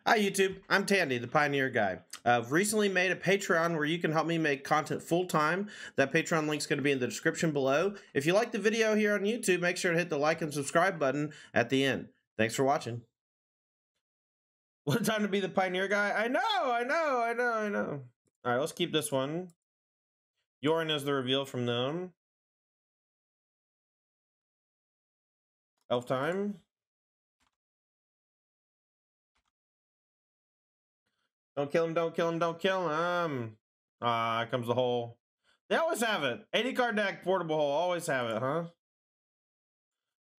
Hi YouTube, I'm Tandy, the Pioneer Guy. I've recently made a Patreon where you can help me make content full-time. That Patreon link's going to be in the description below. If you like the video here on YouTube, make sure to hit the like and subscribe button at the end. Thanks for watching. What a time to be the Pioneer Guy. I know. Alright, let's keep this one. Yorin is the reveal from them. Elf time. Don't kill him, don't kill him, don't kill him. Here comes the hole. They always have it. 80 card deck, portable hole. Always have it, huh?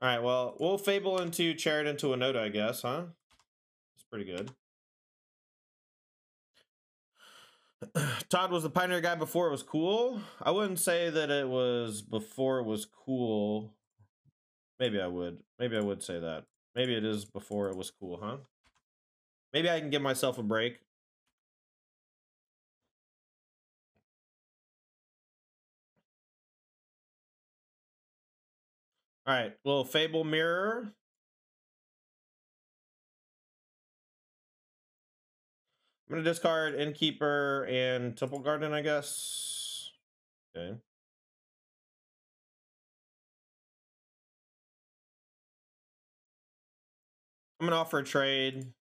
Alright, well, we'll Fable into Chariot into Winota, I guess, huh? It's pretty good. Todd was the Pioneer Guy before it was cool. I wouldn't say that it was before it was cool. Maybe I would. Maybe I would say that. Maybe it is before it was cool, huh? Maybe I can give myself a break. Alright, little Fable mirror. I'm going to discard Innkeeper and Temple Garden, I guess. Okay. I'm going to offer a trade.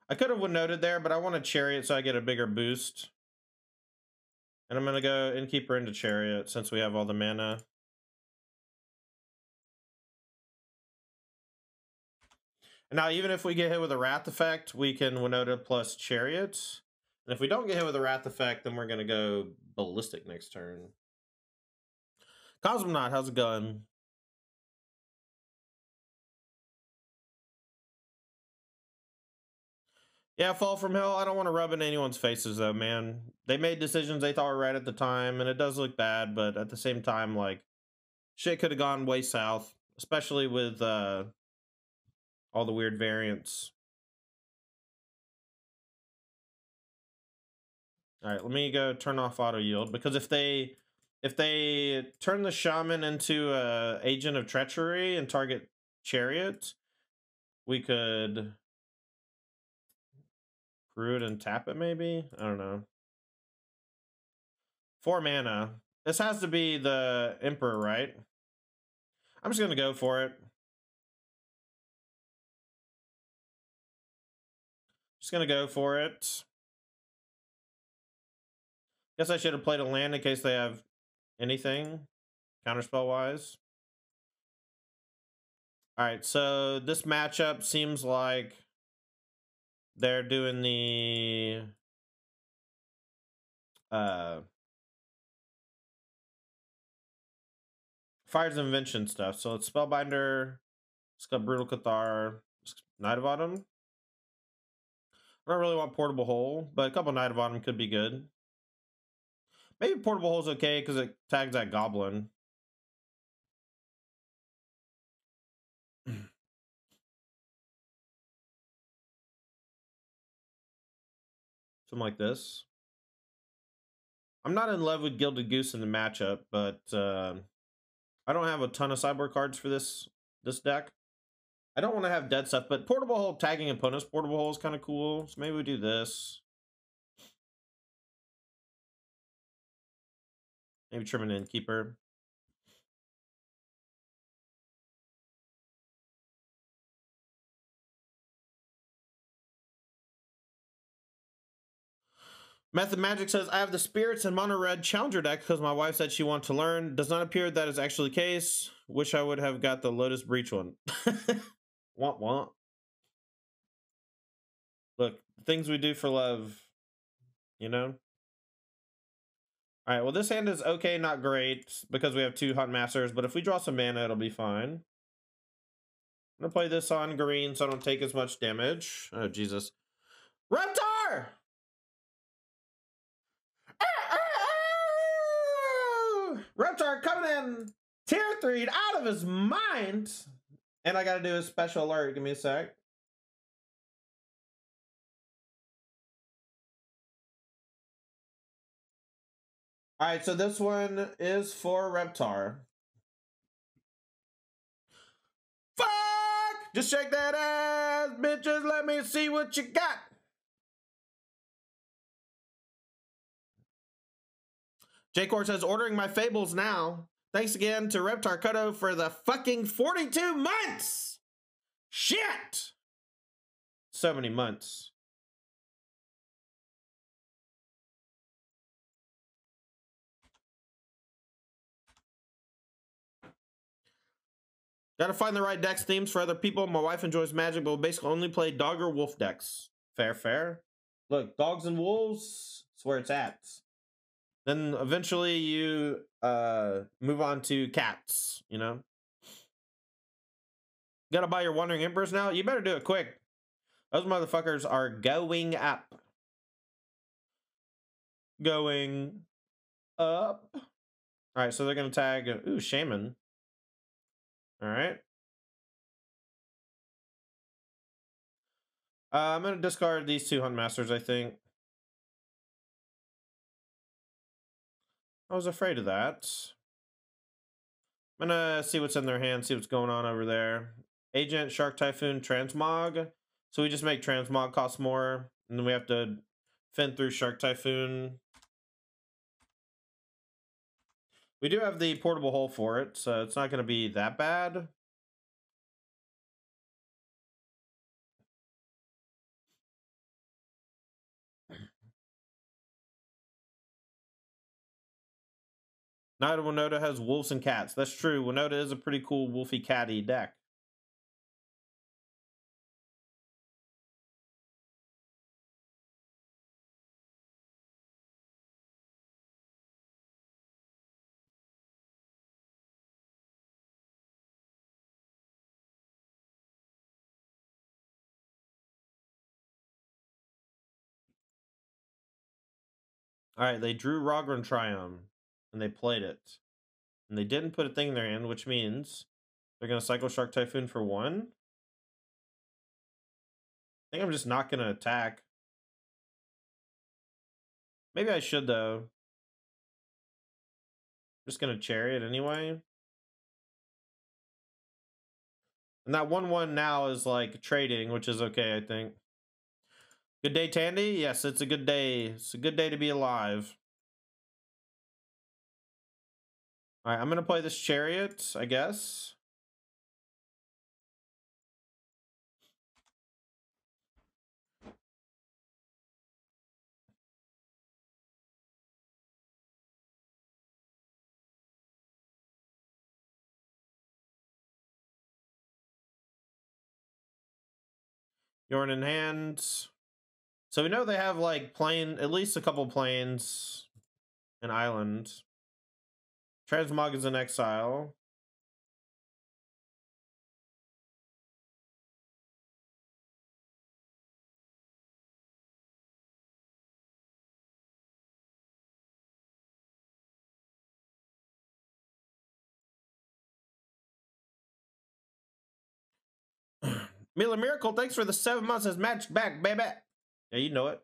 I could have noted there, but I want a Chariot so I get a bigger boost. And I'm going to go Innkeeper into Chariot since we have all the mana. Now, even if we get hit with a Wrath effect, we can Winota plus Chariot. And if we don't get hit with a Wrath effect, then we're going to go Ballistic next turn. Cosmonaut, how's it going? Yeah, Fall from Hell, I don't want to rub in anyone's faces, though, man. They made decisions they thought were right at the time, and it does look bad, but at the same time, like, shit could have gone way south, especially with all the weird variants. All right, let me go turn off auto yield, because if they turn the shaman into a agent of treachery and target Chariot, we could brew it and tap it maybe. I don't know. 4 mana. This has to be the Emperor, right? I'm just gonna go for it. Just gonna go for it. Guess I should have played a land in case they have anything counterspell wise. Alright, so this matchup seems like they're doing the Fire's Invention stuff. So it's Spellbinder, it's got Brutal Cathar, Knight of Autumn. I don't really want Portable Hole, but a couple Knight of Autumn could be good. Maybe Portable Hole's okay because it tags that Goblin. Something like this. I'm not in love with Gilded Goose in the matchup, but I don't have a ton of sideboard cards for this deck. I don't want to have dead stuff, but Portable Hole tagging opponents. Portable Hole is kind of cool, so maybe we do this. Maybe trim an Innkeeper. Method Magic says, I have the Spirits and Mono Red Challenger deck because my wife said she wanted to learn. Does not appear that is actually the case. Wish I would have got the Lotus Breach one. Want. Look, things we do for love, you know? Alright, well this hand is okay, not great, because we have 2 Huntmasters, but if we draw some mana, it'll be fine. I'm gonna play this on green so I don't take as much damage. Oh, Jesus. Reptar! Reptar coming in tier 3 out of his mind. And I gotta do a special alert. Give me a sec. Alright, so this one is for Reptar. Fuck! Just shake that ass, bitches. Let me see what you got. J-Core says, ordering my Fables now. Thanks again to Reptar Cutto for the fucking 42 months. Shit. So many months. Gotta find the right decks themes for other people. My wife enjoys Magic, but will basically only play dog or wolf decks. Fair, fair. Look, dogs and wolves, that's where it's at. Then eventually you move on to cats, you know? Gotta buy your Wandering Emperors now? You better do it quick. Those motherfuckers are going up. Going up. Alright, so they're gonna tag, ooh, Shaman. Alright. I'm gonna discard these two Huntmasters, I think. I was afraid of that. I'm gonna see what's in their hand, see what's going on over there. Agent, Shark Typhoon, Transmog. So we just make Transmog cost more, and then we have to fend through Shark Typhoon. We do have the portable hole for it, so it's not gonna be that bad. Naya Winota has wolves and cats. That's true. Winota is a pretty cool wolfy catty deck. Alright, they drew Rogran Triumph, and they played it. And they didn't put a thing in their hand, which means they're going to cycle Shark Typhoon for 1. I think I'm just not going to attack. Maybe I should, though. Just going to Chariot anyway. And that 1/1 now is like trading, which is okay, I think. Good day, Tandy? Yes, it's a good day. It's a good day to be alive. Alright, I'm going to play this Chariot, I guess. Yorn in hand. So we know they have like plane, at least a couple planes, an island. Transmog is in exile. Mila Miracle, thanks for the 7 months as match back, baby. Yeah, you know it.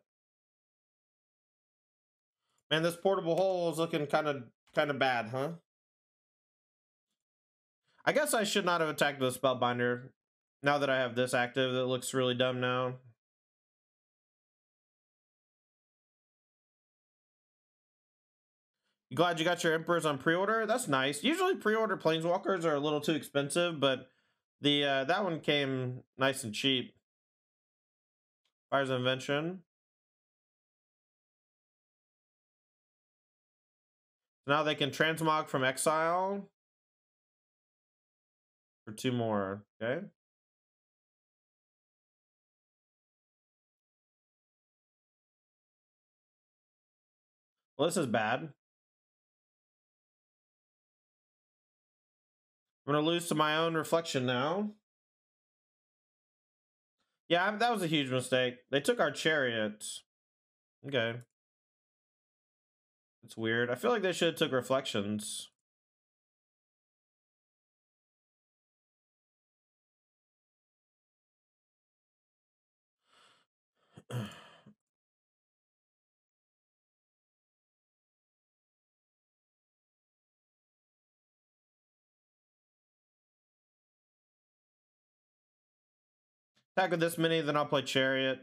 Man, this portable hole is looking kind of bad, huh? I guess I should not have attacked the Spellbinder. Now that I have this active, that looks really dumb now. You glad you got your Emperors on pre-order? That's nice. Usually pre-order Planeswalkers are a little too expensive, but the that one came nice and cheap. Fire's Invention. Now they can transmog from exile for 2 more. Okay. Well, this is bad. I'm gonna lose to my own reflection now. Yeah, that was a huge mistake. They took our Chariot. Okay. It's weird. I feel like they should have took reflections. Attack with this many, then I'll play Chariot.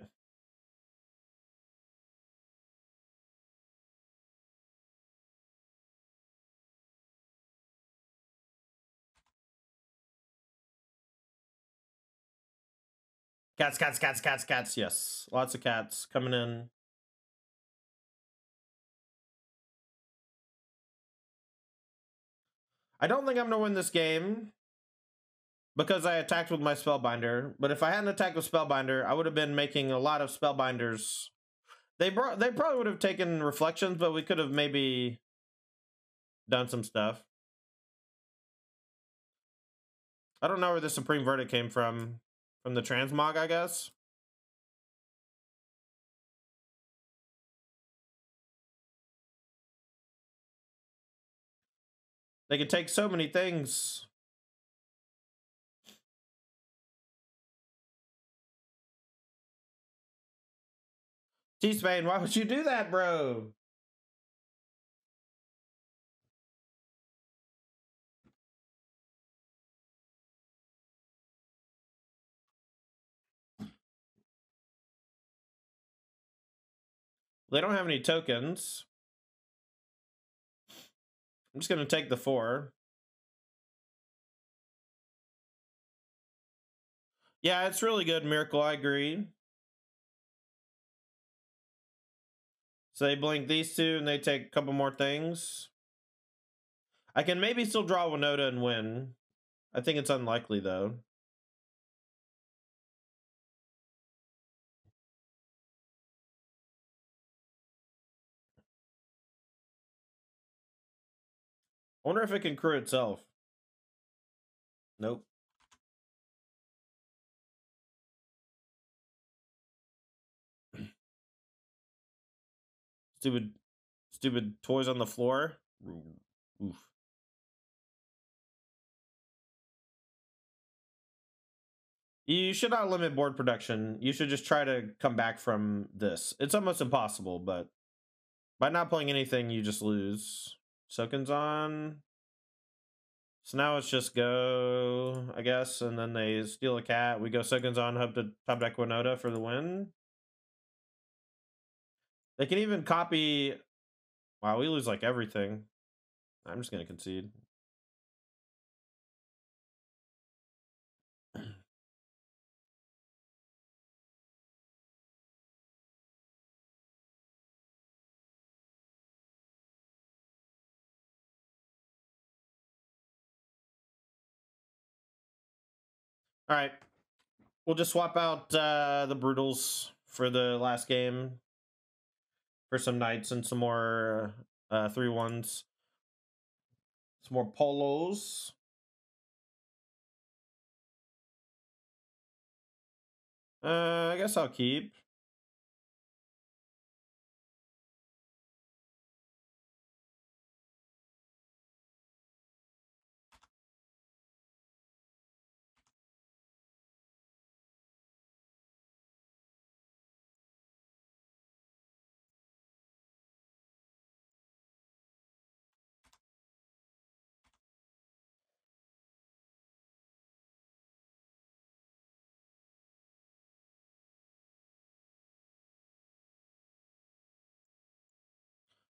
Cats, cats, cats, cats, cats. Yes, lots of cats coming in. I don't think I'm gonna win this game because I attacked with my Spellbinder. But if I hadn't attacked with Spellbinder, I would have been making a lot of Spellbinders. They probably would have taken Reflections, but we could have maybe done some stuff. I don't know where the Supreme Verdict came from. From the Transmog, I guess. They can take so many things. T-Spain, why would you do that, bro? They don't have any tokens. I'm just going to take the 4. Yeah, it's really good, Miracle. I agree. So they blink these two and they take a couple more things. I can maybe still draw Winota and win. I think it's unlikely, though. I wonder if it can crew itself. Nope. Stupid toys on the floor. Oof. You should not limit board production. You should just try to come back from this. It's almost impossible, but by not playing anything, you just lose. Sokenzan. So now it's just go, I guess, and then they steal a cat. We go Sokenzan, hope to top deck Winota for the win. They can even copy. Wow, we lose like everything. I'm just going to concede. All right. We'll just swap out the Brutals for the last game for some Knights and some more 3/1s. Some more Polos. I guess I'll keep.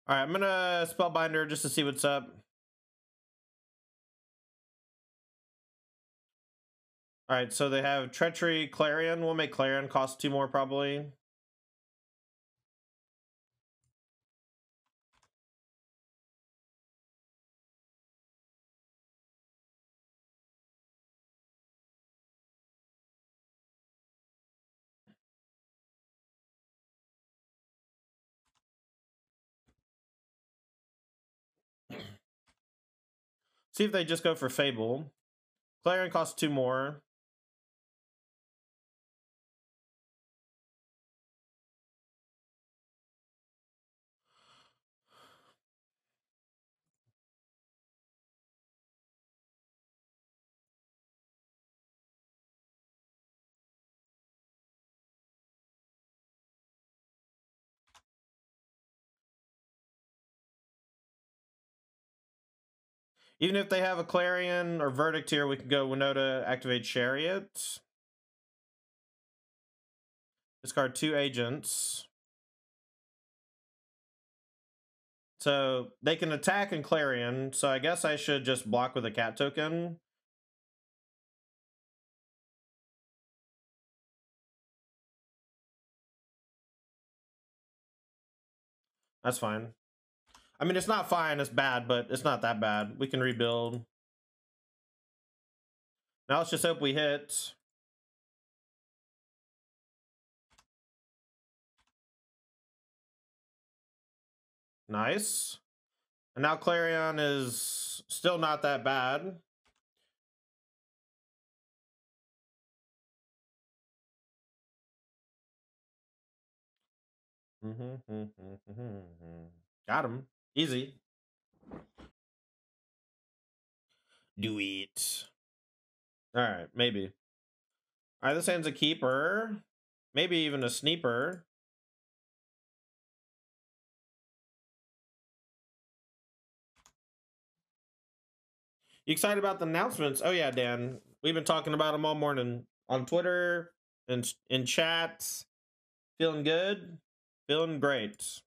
All right, I'm gonna Spellbinder just to see what's up. All right, so they have Treachery, Clarion. We'll make Clarion cost 2 more probably. See if they just go for Fable. Clarion costs 2 more. Even if they have a Clarion or Verdict here, we can go Winota, activate Chariot. Discard 2 agents. So they can attack and Clarion, so I guess I should just block with a cat token. That's fine. I mean, it's not fine, it's bad, but it's not that bad. We can rebuild. Now let's just hope we hit. Nice. And now Clarion is still not that bad. Got him. Easy. Do it. Alright, maybe. Alright, this hand's a keeper. Maybe even a sneeper. You excited about the announcements? Oh yeah, Dan. We've been talking about them all morning on Twitter and in chats. Feeling good? Feeling great.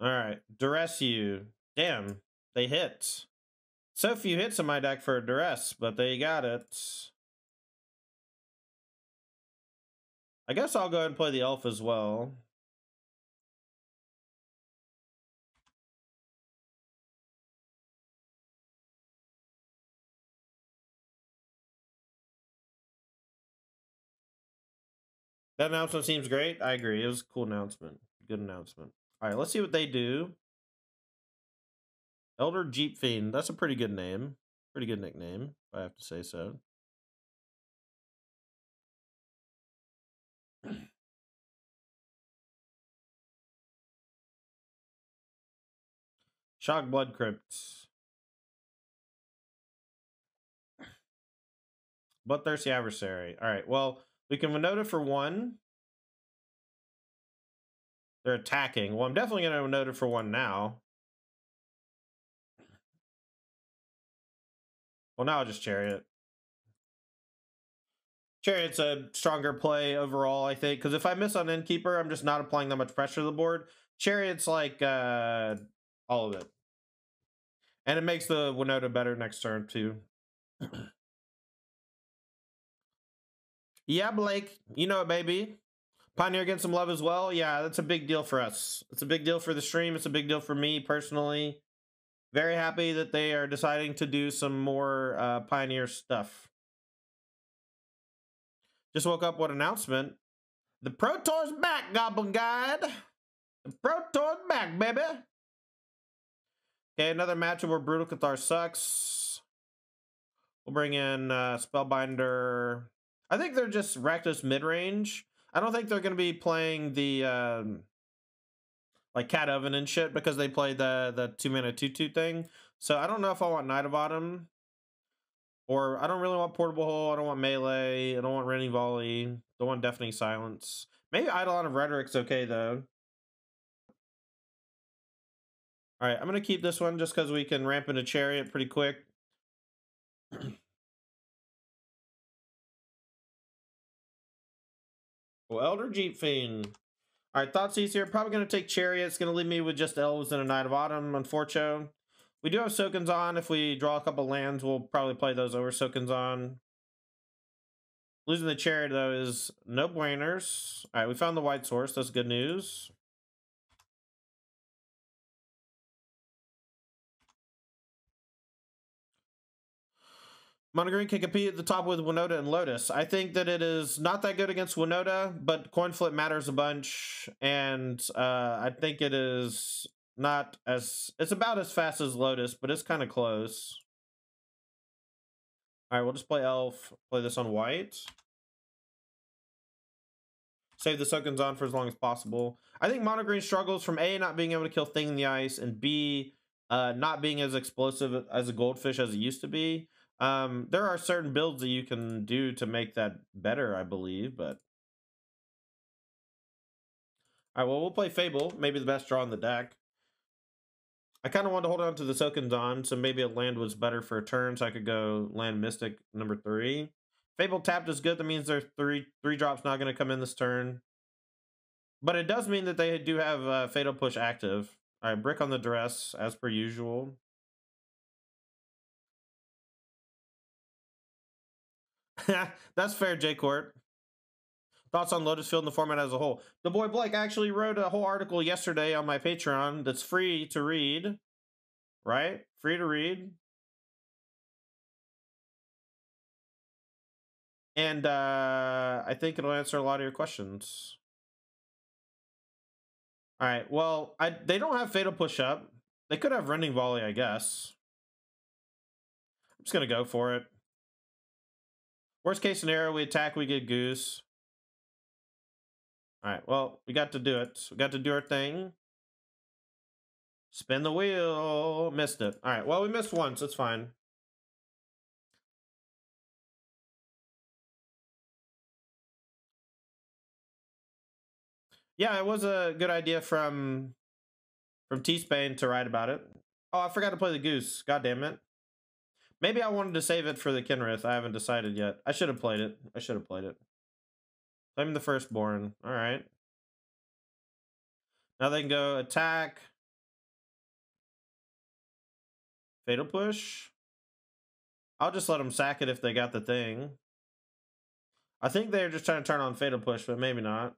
Alright, Duress you. Damn, they hit. So few hits in my deck for a Duress, but they got it. I guess I'll go ahead and play the elf as well. That announcement seems great. I agree. It was a cool announcement. Good announcement. All right, let's see what they do. Elder Jeep Fiend. That's a pretty good name. Pretty good nickname, if I have to say so. Shock Blood Crypt. Bloodthirsty Adversary. All right, well, we can Winota for 1. They're attacking. Well, I'm definitely going to Winota for 1 now. Well, now I'll just Chariot. Chariot's a stronger play overall, I think, because if I miss on Innkeeper, I'm just not applying that much pressure to the board. Chariot's like all of it. And it makes the Winota better next turn, too. Yeah, Blake. You know it, baby. Pioneer getting some love as well. Yeah, that's a big deal for us. It's a big deal for the stream. It's a big deal for me personally. Very happy that they are deciding to do some more Pioneer stuff. Just woke up with an announcement. The Pro Tour's back, Goblin Guide. The Pro Tour's back, baby. Okay, another matchup where Brutal Cathar sucks. We'll bring in Spellbinder. I think they're just Rakdos mid-range. I don't think they're going to be playing the like Cat Oven and shit because they play the 2-mana 2/2 thing. So I don't know if I want Knight of Autumn. Or I don't really want Portable Hole. I don't want Melee. I don't want Rending Volley. Don't want Deafening Silence. Maybe Eidolon of Rhetoric's okay, though. All right, I'm going to keep this one just because we can ramp into Chariot pretty quick. Well, Elder Jeep Fiend. All right, Thoughtseize here. Probably going to take Chariot. It's going to leave me with just Elves and a Knight of Autumn, unfortunately. We do have Sokenzan. If we draw a couple lands, we'll probably play those over Sokenzan. Losing the Chariot, though, is no bueners. All right, we found the white source. That's good news. Mono Green can compete at the top with Winota and Lotus. I think that it is not that good against Winota, but coin flip matters a bunch, and I think it is not as... It's about as fast as Lotus, but it's kind of close. All right, we'll just play Elf. Play this on white. Save the Sokenzan for as long as possible. I think Mono Green struggles from A, not being able to kill Thing in the Ice, and B, not being as explosive as a Goldfish as it used to be. There are certain builds that you can do to make that better, I believe, but... All right, well, we'll play Fable. Maybe the best draw in the deck. I kind of wanted to hold on to the Sokenzan, so maybe a land was better for a turn, so I could go land Mystic number 3. Fable tapped is good. That means their three drops not going to come in this turn. But it does mean that they do have Fatal Push active. All right, Brick on the Duress, as per usual. That's fair, J-Court. Thoughts on Lotus Field and the format as a whole? The boy Blake actually wrote a whole article yesterday on my Patreon that's free to read. Right? Free to read. And I think it'll answer a lot of your questions. All right, well, they don't have Fatal Push up. They could have Rending Volley, I guess. I'm just going to go for it. Worst case scenario, we attack, we get Goose. All right, well, we got to do it. We got to do our thing. Spin the wheel. Missed it. All right, well, we missed once. It's fine. Yeah, it was a good idea from T-Spain to write about it. Oh, I forgot to play the Goose. God damn it. Maybe I wanted to save it for the Kenrith. I haven't decided yet. I should have played it. I should have played it. Claim the Firstborn. All right. Now they can go attack. Fatal Push. I'll just let them sack it if they got the thing. I think they're just trying to turn on Fatal Push, but maybe not.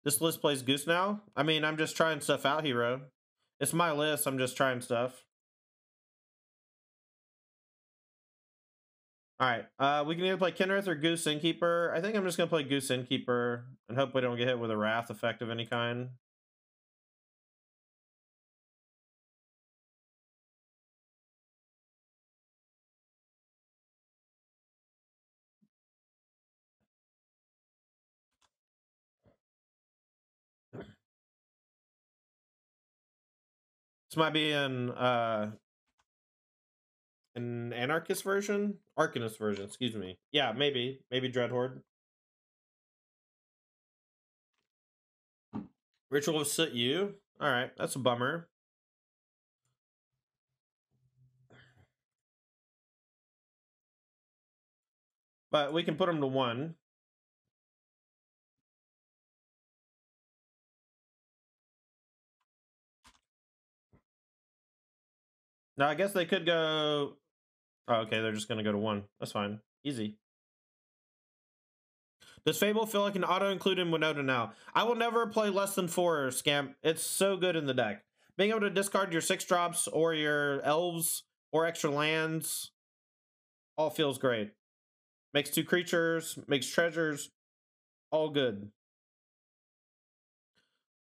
This list plays Goose now? I mean, I'm just trying stuff out, Hero. It's my list. I'm just trying stuff. All right. We can either play Kenrith or Goose Innkeeper. I think I'm just going to play Goose Innkeeper and hope we don't get hit with a Wrath effect of any kind. This might be an anarchist version? Arcanist version, excuse me. Yeah, maybe. Maybe Dreadhorde. Ritual of Soot You. Alright, that's a bummer. But we can put them to 1. Now, I guess they could go... Oh, okay, they're just going to go to 1. That's fine. Easy. Does Fable feel like an auto-include in Winota now? I will never play less than 4, Scamp. It's so good in the deck. Being able to discard your 6 drops or your elves or extra lands all feels great. Makes 2 creatures, makes treasures, all good.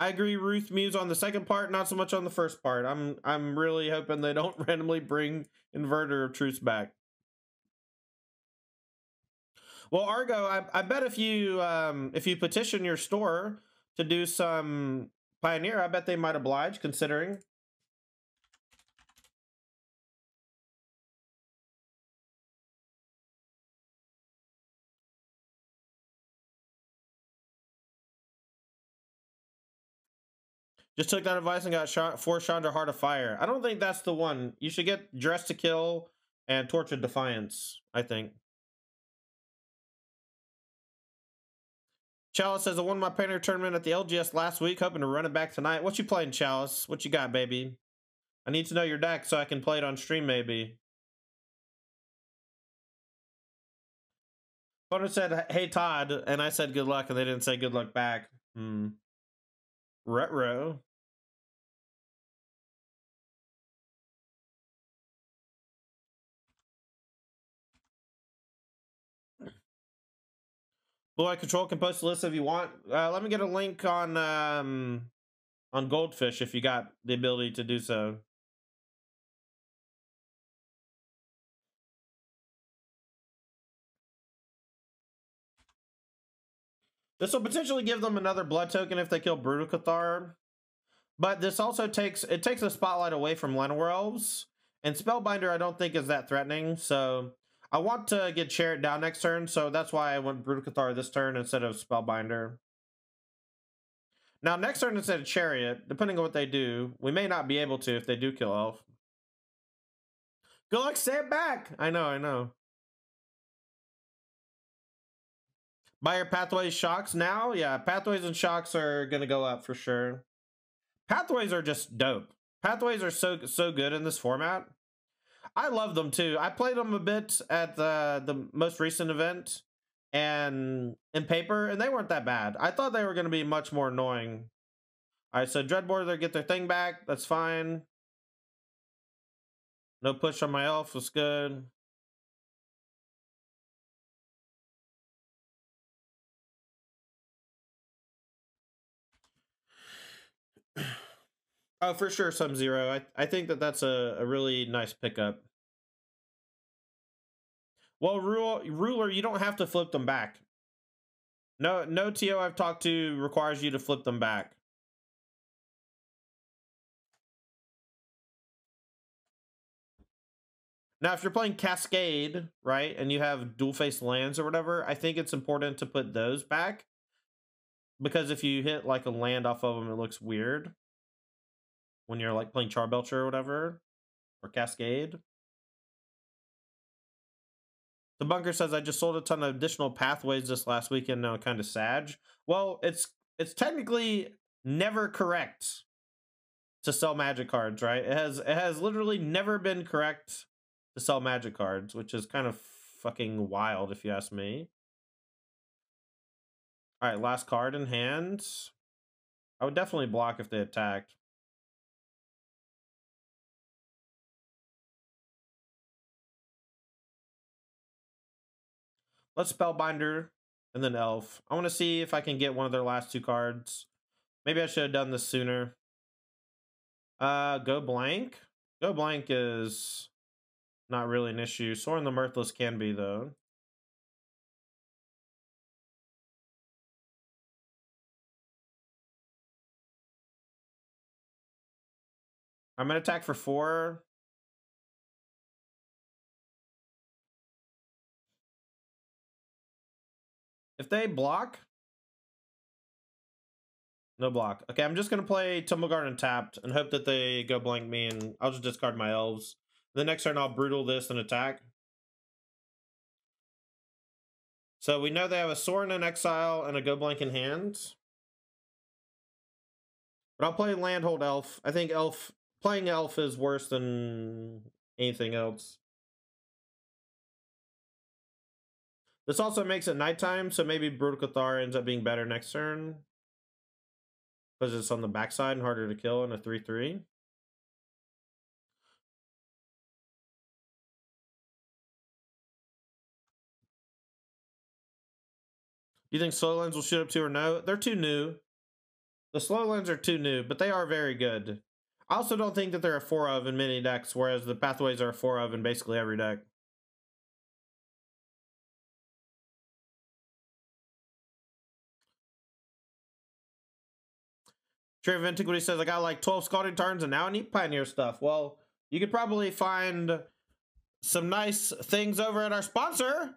I agree, Ruth Muse on the second part, not so much on the first part. I'm really hoping they don't randomly bring Inverter of Truth back. Well, Argo, I bet if you petition your store to do some Pioneer, I bet they might oblige, considering. Just took that advice and got shot for Chandra Heart of Fire. I don't think that's the one. You should get Dress to Kill and Tortured Defiance, I think. Chalice says, I won my Pioneer tournament at the LGS last week, hoping to run it back tonight. What you playing, Chalice? What you got, baby? I need to know your deck so I can play it on stream, maybe. Photo said, hey, Todd, and I said good luck, and they didn't say good luck back. Retro. Blue Eye Control can post a list if you want. Let me get a link on Goldfish if you got the ability to do so. This will potentially give them another blood token if they kill Brutal Cathar. But this also takes a spotlight away from Llanowar Elves. And Spellbinder I don't think is that threatening. So I want to get Chariot down next turn. So that's why I went Brutal Cathar this turn instead of Spellbinder. Now, next turn instead of Chariot, depending on what they do, we may not be able to if they do kill Elf. Good luck, say it back! I know. Buy your Pathways Shocks now? Yeah, Pathways and Shocks are going to go up for sure. Pathways are just dope. Pathways are so good in this format. I love them too. I played them a bit at the most recent event and in paper, and they weren't that bad. I thought they were going to be much more annoying. All right, so Dreadboard, they get their thing back. That's fine. No push on my elf was good. Oh, for sure, Sub-Zero. I think that's a really nice pickup. Well, Ruler, you don't have to flip them back. No TO I've talked to requires you to flip them back. Now, if you're playing Cascade, right, and you have dual-face lands or whatever, I think it's important to put those back. Because if you hit, like, a land off of them, it looks weird. When you're, like, playing Charbelcher or whatever. Or Cascade. The Bunker says, I just sold a ton of additional pathways this last weekend, now kind of sad. Well, it's technically never correct to sell Magic cards, right? It has literally never been correct to sell Magic cards, which is kind of fucking wild if you ask me. All right, last card in hand. I would definitely block if they attacked. Let's Spellbinder and then Elf. I want to see if I can get one of their last two cards. Maybe I should have done this sooner. Go blank. Go blank is not really an issue. Sorin the Mirthless can be, though. I'm going to attack for 4. If they block... No block. Okay, I'm just going to play Tumblegarden tapped and hope that they go blank me, and I'll just discard my elves. The next turn, I'll Brutal this and attack. So we know they have a Sorin in exile and a go blank in hand. But I'll play Landhold Elf. I think playing Elf is worse than anything else. This also makes it nighttime, so maybe Brutal Cathar ends up being better next turn. Because it's on the backside and harder to kill in a 3/3. You think slow lands will shoot up to or no? They're too new. The slow lands are too new, but they are very good. I also don't think that they're a 4 of in many decks, whereas the pathways are a 4 of in basically every deck. Trey of Antiquity says, I got like 12 Scalding Tarns and now I need Pioneer stuff. Well, you could probably find some nice things over at our sponsor,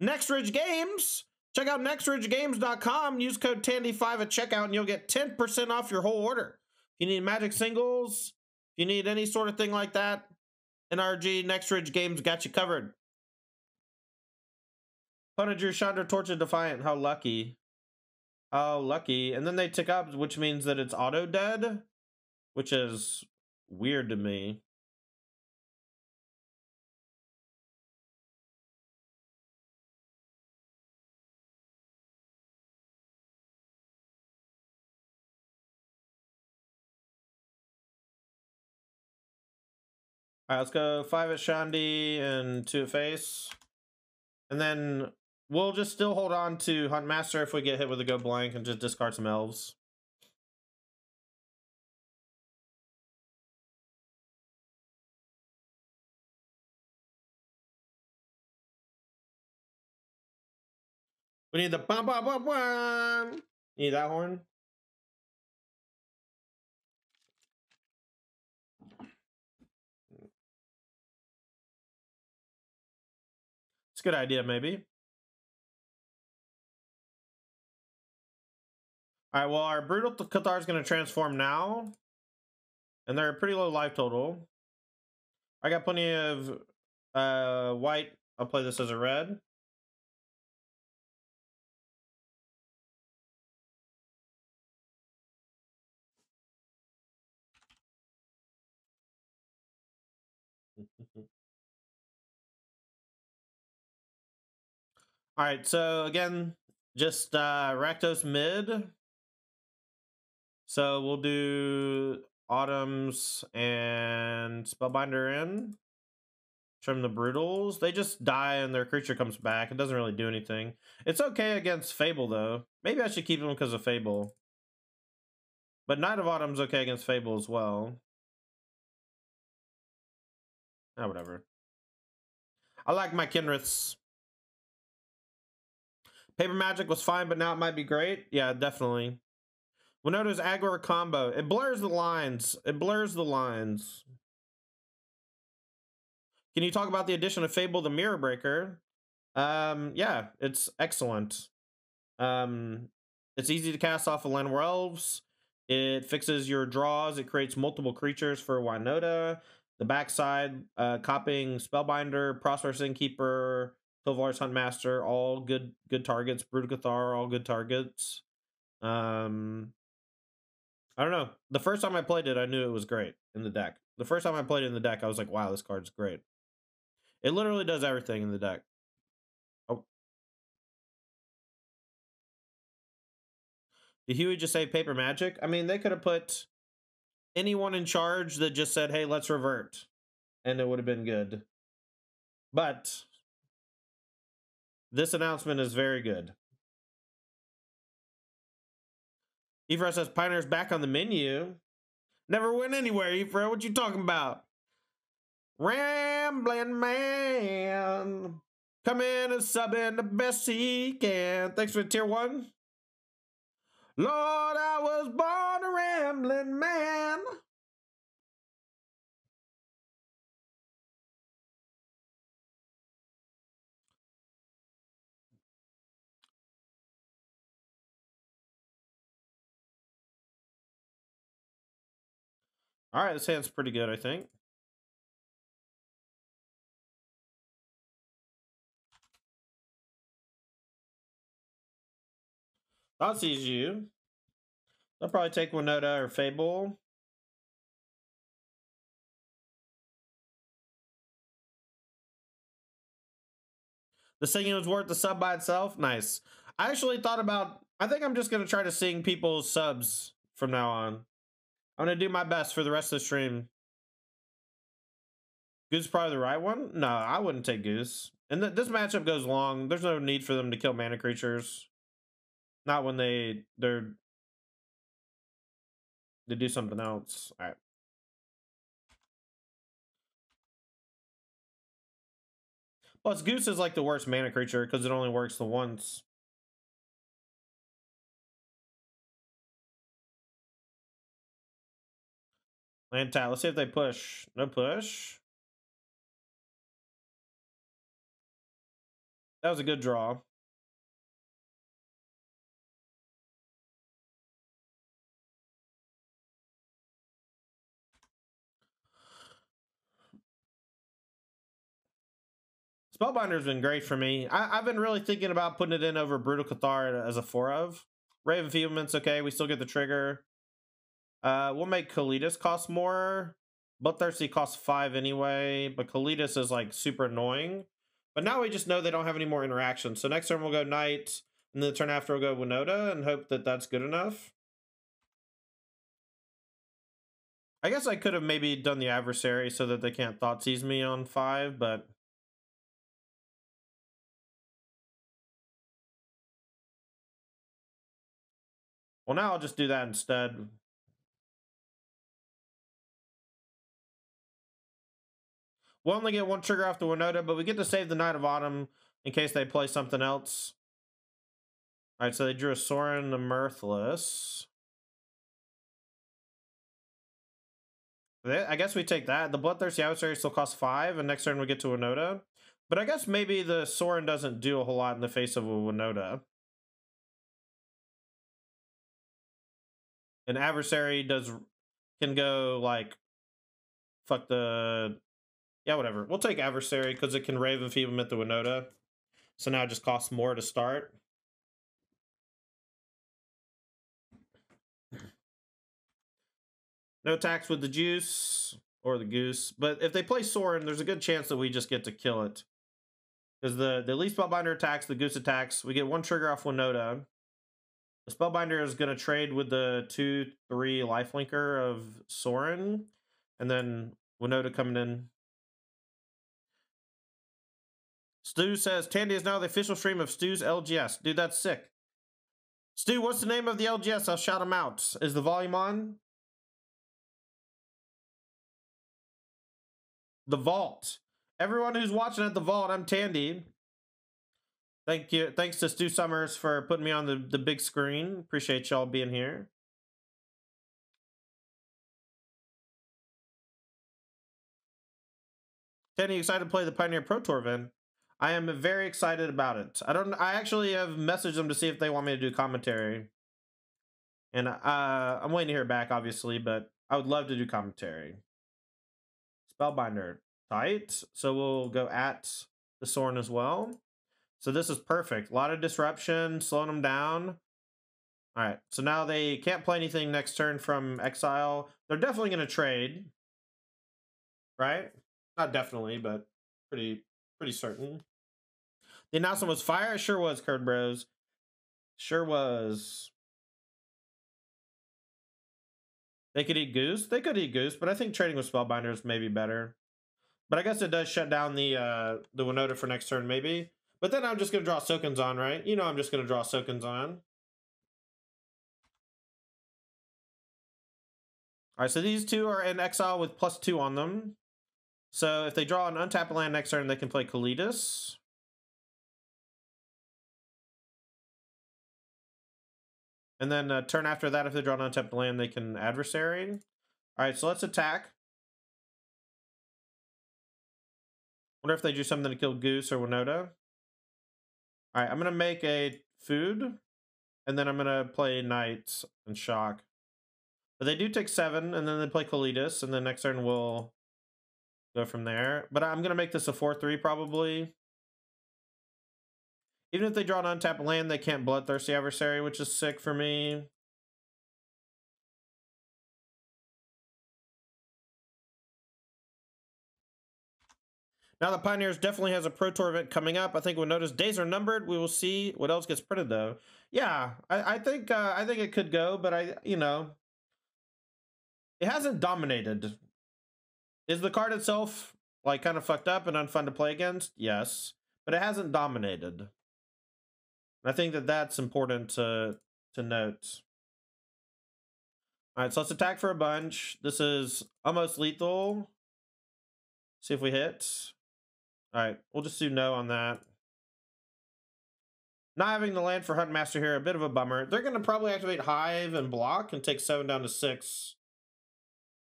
Next Ridge Games. Check out nextridgegames.com. Use code Tandy5 at checkout and you'll get 10% off your whole order. If you need Magic singles, if you need any sort of thing like that, NRG Next Ridge Games got you covered. Opponent drew Chandra, Torch, and Defiant. How lucky. How lucky. And then they tick up, which means that it's auto dead, which is weird to me. All right, let's go 5 at Shandy and 2 at face. And then we'll just still hold on to Huntmaster if we get hit with a go blank and just discard some elves. We need the bum bum bum bum. Need that horn? It's a good idea, maybe. All right, well, our Brutal Cathar is going to transform now. And they're a pretty low life total. I got plenty of white. I'll play this as a red. All right, so again, just Rakdos mid. So we'll do Autumns and Spellbinder in. Trim the Brutals. They just die and their creature comes back. It doesn't really do anything. It's okay against Fable, though. Maybe I should keep him because of Fable. But Knight of Autumn's okay against Fable as well. Ah, whatever. I like my Kenriths. Paper Magic was fine, but now it might be great. Yeah, definitely. Winota's aggro combo. It blurs the lines. It blurs the lines. Can you talk about the addition of Fable the Mirror Breaker? Yeah, it's excellent. It's easy to cast off of Llanowar Elves. It fixes your draws. It creates multiple creatures for Winota. The backside, copying Spellbinder, Prosperous Innkeeper, Tovolar's Huntmaster, all good targets. Brutal Cathar, all good targets. I don't know. The first time I played it, I knew it was great in the deck. The first time I played it in the deck, I was like, wow, this card's great. It literally does everything in the deck. Oh. Did Huey just say Paper Magic? I mean, they could have put anyone in charge that just said, hey, let's revert. And it would have been good. But this announcement is very good. Ephra says, Pioneer's back on the menu. Never went anywhere, Ephra. What you talking about? Rambling man. Come in and sub in the best he can. Thanks for the tier 1. Lord, I was born a rambling man. All right, this hand's pretty good, I think. Thoughtseize you. They'll probably take Winota or Fable. The singing was worth the sub by itself. Nice. I actually thought about, I think I'm just going to try to sing people's subs from now on. I'm going to do my best for the rest of the stream. Goose is probably the right one? No, I wouldn't take Goose. And this matchup goes long. There's no need for them to kill mana creatures. Not when they do something else. All right. Plus, Goose is like the worst mana creature because it only works the once. Land tap. Let's see if they push. No push. That was a good draw. Spellbinder's been great for me. I've been really thinking about putting it in over Brutal Cathar as a 4-of. Raven Feeblement's okay. We still get the trigger. We'll make Kalitas cost more. Bloodthirsty costs 5 anyway, but Kalitas is like super annoying. But now we just know they don't have any more interactions. So next turn we'll go Knight, and then the turn after we'll go Winota and hope that that's good enough. I guess I could have maybe done the Adversary so that they can't Thoughtseize me on 5, but... Well, now I'll just do that instead. We'll only get 1 trigger off the Winota, but we get to save the Knight of Autumn in case they play something else. Alright, so they drew a Sorin the Mirthless. I guess we take that. The Bloodthirsty Adversary still costs 5, and next turn we get to Winota. But I guess maybe the Sorin doesn't do a whole lot in the face of a Winota. An adversary can go like fuck the whatever. We'll take adversary because it can Raven Feeblement the Winota. So now it just costs more to start. No attacks with the juice or the goose. But if they play Sorin, there's a good chance that we just get to kill it. Because the Elite Spellbinder attacks, the goose attacks. We get one trigger off Winota. The Spellbinder is going to trade with the 2/3 lifelinker of Sorin. And then Winota coming in. Stu says, Tandy is now the official stream of Stu's LGS. Dude, that's sick. Stu, what's the name of the LGS? I'll shout him out. Is the volume on? The Vault. Everyone who's watching at the Vault, I'm Tandy. Thank you. Thanks to Stu Summers for putting me on the big screen. Appreciate y'all being here. Tandy, excited to play the Pioneer Pro Tour event? I am very excited about it. I actually have messaged them to see if they want me to do commentary. And I'm waiting to hear back, obviously, but I would love to do commentary. Spellbinder, tight. So we'll go at the Sorin as well. So this is perfect. A lot of disruption, slowing them down. All right, so now they can't play anything next turn from exile. They're definitely going to trade, right? Not definitely, but pretty certain. The announcement was fire. It sure was, Curd Bros. Sure was. They could eat Goose. They could eat Goose, but I think trading with Spellbinders may be better. But I guess it does shut down the Winota for next turn, maybe. But then I'm just going to draw Sokenzan, right? You know I'm just going to draw Sokenzan. All right, so these two are in exile with +2 on them. So if they draw an untapped land next turn, they can play Kalidas. And then turn after that, if they draw an untapped land, they can adversary. All right, so let's attack. Wonder if they do something to kill Goose or Winota. All right, I'm going to make a food. And then I'm going to play Knight and Shock. But they do take 7, and then they play Kalidas. And then next turn we'll go from there. But I'm going to make this a 4/3 probably. Even if they draw an untapped land, they can't Bloodthirsty Adversary, which is sick for me. Now the Pioneers definitely has a Pro Tour event coming up. I think we'll notice days are numbered. We will see what else gets printed though. Yeah, I think it could go, but it hasn't dominated. Is the card itself like kind of fucked up and unfun to play against? Yes, but it hasn't dominated. I think that's important to note. All right, so let's attack for a bunch. This is almost lethal. See if we hit. All right, we'll just do no on that. Not having the land for Huntmaster here, a bit of a bummer. They're going to probably activate Hive and block and take 7 down to 6.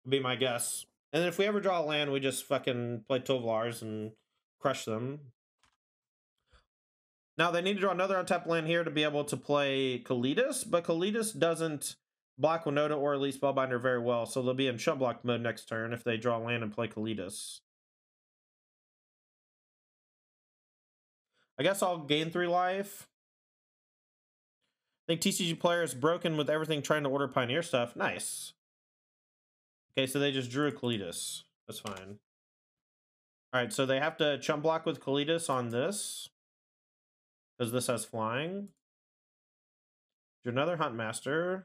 Would be my guess. And then if we ever draw a land, we just fucking play Tovolars and crush them. Now, they need to draw another untapped land here to be able to play Kalidas, but Kalidas doesn't block Winota or Elite Spellbinder very well, so they'll be in shut block mode next turn if they draw land and play Kalidas. I guess I'll gain 3 life. I think TCG player is broken with everything trying to order Pioneer stuff. Nice. Okay, so they just drew a Kalidas. That's fine. All right, so they have to chump block with Kalidas on this. Because this has flying. Do another Huntmaster.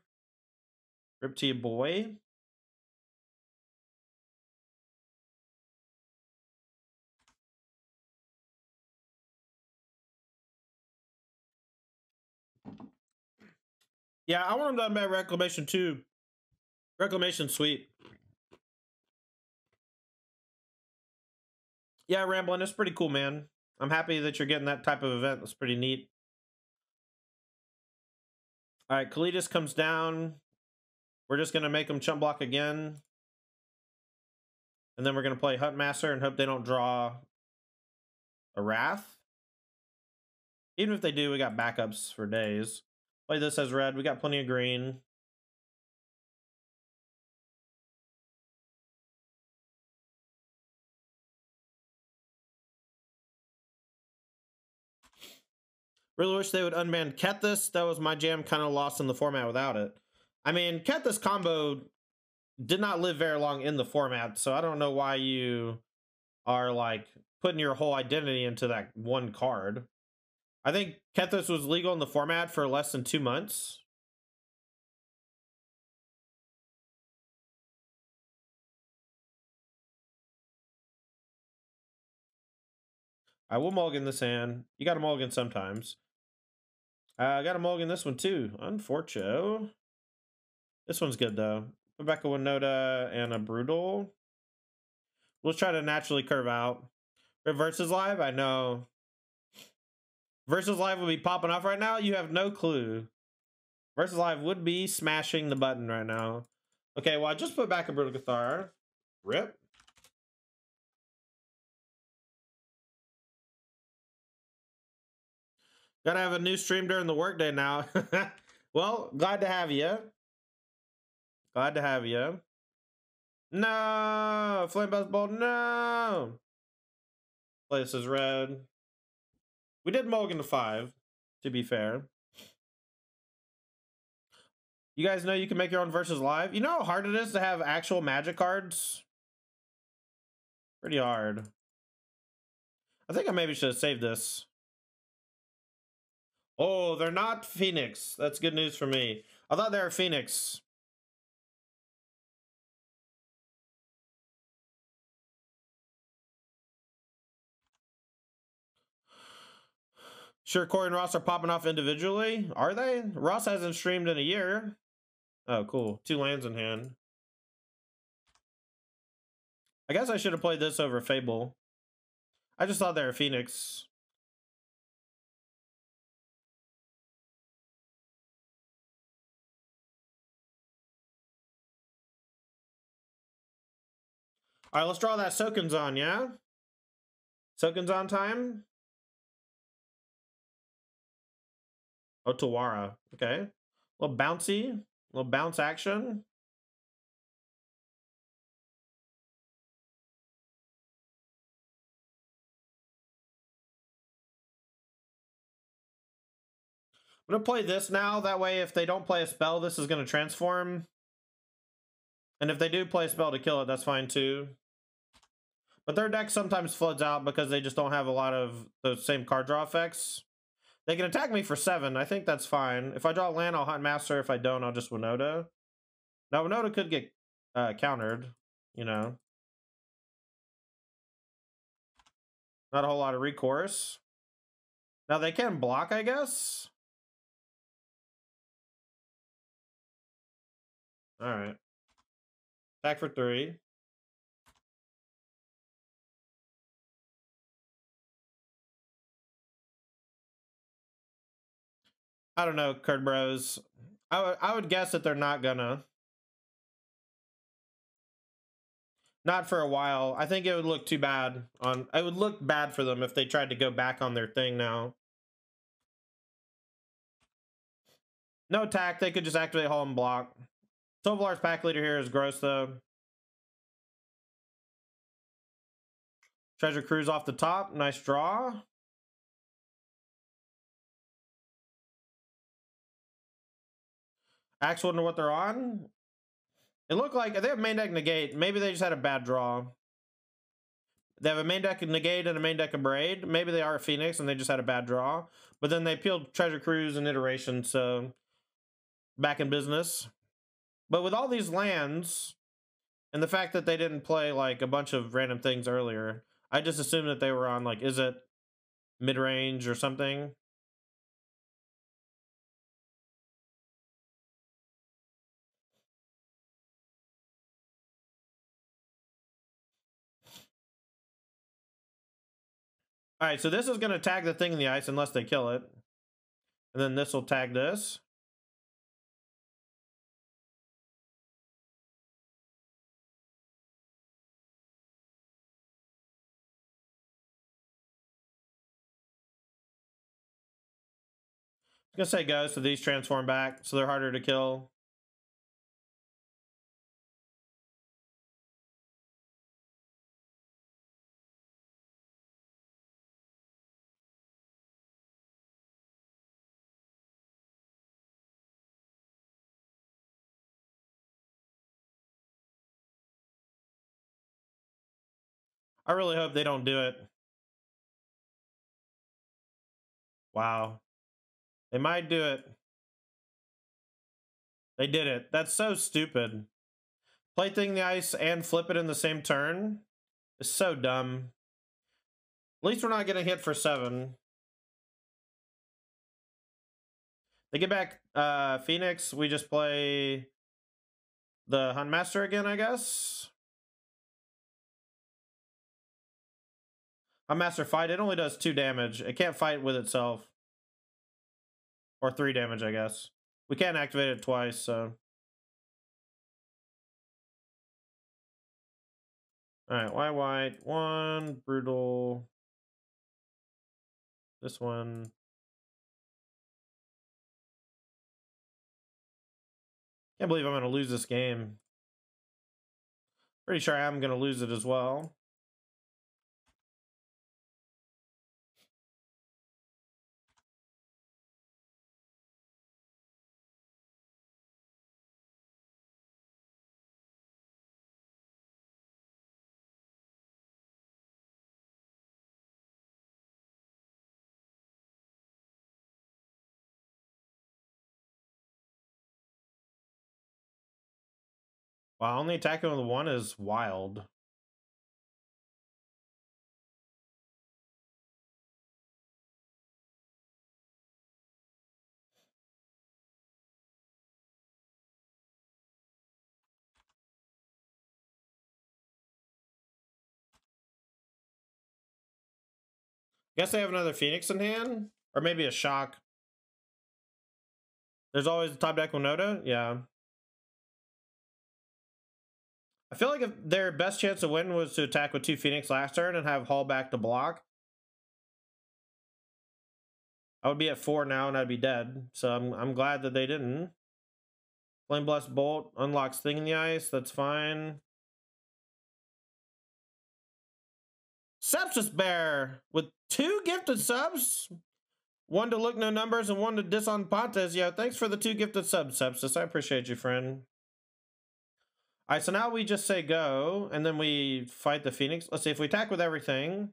Rip to you, boy. Yeah, I want them done by Reclamation too. Reclamation sweet. Yeah, Ramblin', it's pretty cool, man. I'm happy that you're getting that type of event. That's pretty neat. All right, Kalidas comes down. We're just going to make him chump block again. And then we're going to play Huntmaster and hope they don't draw a Wrath. Even if they do, we got backups for days. Play this as red. We got plenty of green. Really wish they would unban Kethis. That was my jam, kind of lost in the format without it. I mean, Kethis combo did not live very long in the format, so I don't know why you are like putting your whole identity into that one card. I think Kethis was legal in the format for less than 2 months. I will mulligan this hand. You got to mulligan sometimes. I got to mulligan this one too. Unfortunate. This one's good though. Rebecca Winota and a Brutal. We'll try to naturally curve out. Versus Live, I know. Versus Live will be popping off right now. You have no clue. Versus Live would be smashing the button right now. Okay, well, I just put back a Brutal Cathar. Rip. Gotta have a new stream during the workday now. Well, glad to have you. Glad to have you. No! Flame Buzz Bolt, no! Place is red. We did mulligan to 5, to be fair. You guys know you can make your own Versus Live? You know how hard it is to have actual Magic cards? Pretty hard. I think I maybe should have saved this. Oh, they're not Phoenix. That's good news for me. I thought they were Phoenix. Sure, Corey and Ross are popping off individually. Are they? Ross hasn't streamed in a year. Oh, cool. 2 lands in hand. I guess I should have played this over Fable. I just thought they were Phoenix. All right, let's draw that Sokenzan, yeah? Sokenzan time? Oh, Tawara. Okay. A little bouncy. A little bounce action. I'm going to play this now. That way, if they don't play a spell, this is going to transform. And if they do play a spell to kill it, that's fine too. But their deck sometimes floods out because they just don't have a lot of those same card draw effects. They can attack me for 7. I think that's fine. If I draw land, I'll Huntmaster. If I don't, I'll just Winota. Now, Winota could get countered, you know. Not a whole lot of recourse. Now, they can block, I guess. All right. Attack for 3. I don't know, Curd Bros. I would guess that they're not gonna. Not for a while. I think it would look too bad on. It would look bad for them if they tried to go back on their thing now. No attack. They could just activate Haul and block. Tovolar's pack leader here is gross though. Treasure Cruise off the top. Nice draw. Axe wonder what they're on. It looked like they have main deck negate. Maybe they just had a bad draw. They have a main deck negate and a main deck of braid. Maybe they are a Phoenix and they just had a bad draw. But then they peeled Treasure Cruise and Iteration, so back in business. But with all these lands and the fact that they didn't play like a bunch of random things earlier, I just assumed that they were on like, is it mid-range or something? All right, so this is going to tag the thing in the ice unless they kill it. And then this will tag this. I was going to say go, so these transform back, so they're harder to kill. I really hope they don't do it. Wow. They might do it. They did it. That's so stupid. Play Thing the Ice and flip it in the same turn is so dumb. At least we're not getting hit for 7. They get back Phoenix. We just play the Huntmaster again, I guess. Huntmaster fight. It only does 2 damage. It can't fight with itself. Or 3 damage, I guess. We can't activate it twice, so. Alright, white, 1, brutal. This one. Can't believe I'm going to lose this game. Pretty sure I am going to lose it as well. Wow, only attacking with 1 is wild. Guess they have another Phoenix in hand? Or maybe a Shock. There's always the top deck Winota? Yeah. I feel like if their best chance of winning was to attack with 2 Phoenix last turn and have Haul back to block, I would be at 4 now and I'd be dead. So I'm glad that they didn't. Flame Blessed Bolt unlocks Thing in the Ice. That's fine. Sepsis Bear with 2 gifted subs. 1 to Look No Numbers and 1 to Dishon Pontes. Yeah, thanks for the 2 gifted subs, Sepsis. I appreciate you, friend. All right, so now we just say go, and then we fight the Phoenix. Let's see, if we attack with everything,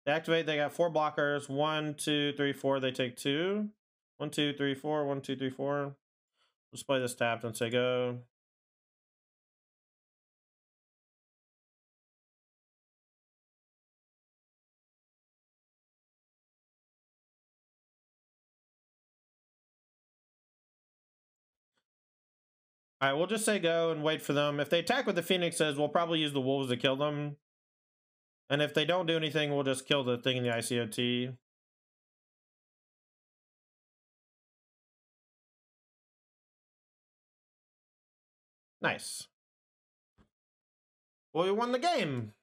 they activate, they got 4 blockers. 1, 2, 3, 4, they take 2. 1, 2, 3, 4, 1, 2, 3, 4. Let's play this tapped and say go. All right, we'll just say go and wait for them. If they attack with the Phoenixes, we'll probably use the Wolves to kill them. And if they don't do anything, we'll just kill the Thing in the ICOT. Nice. Well, we won the game.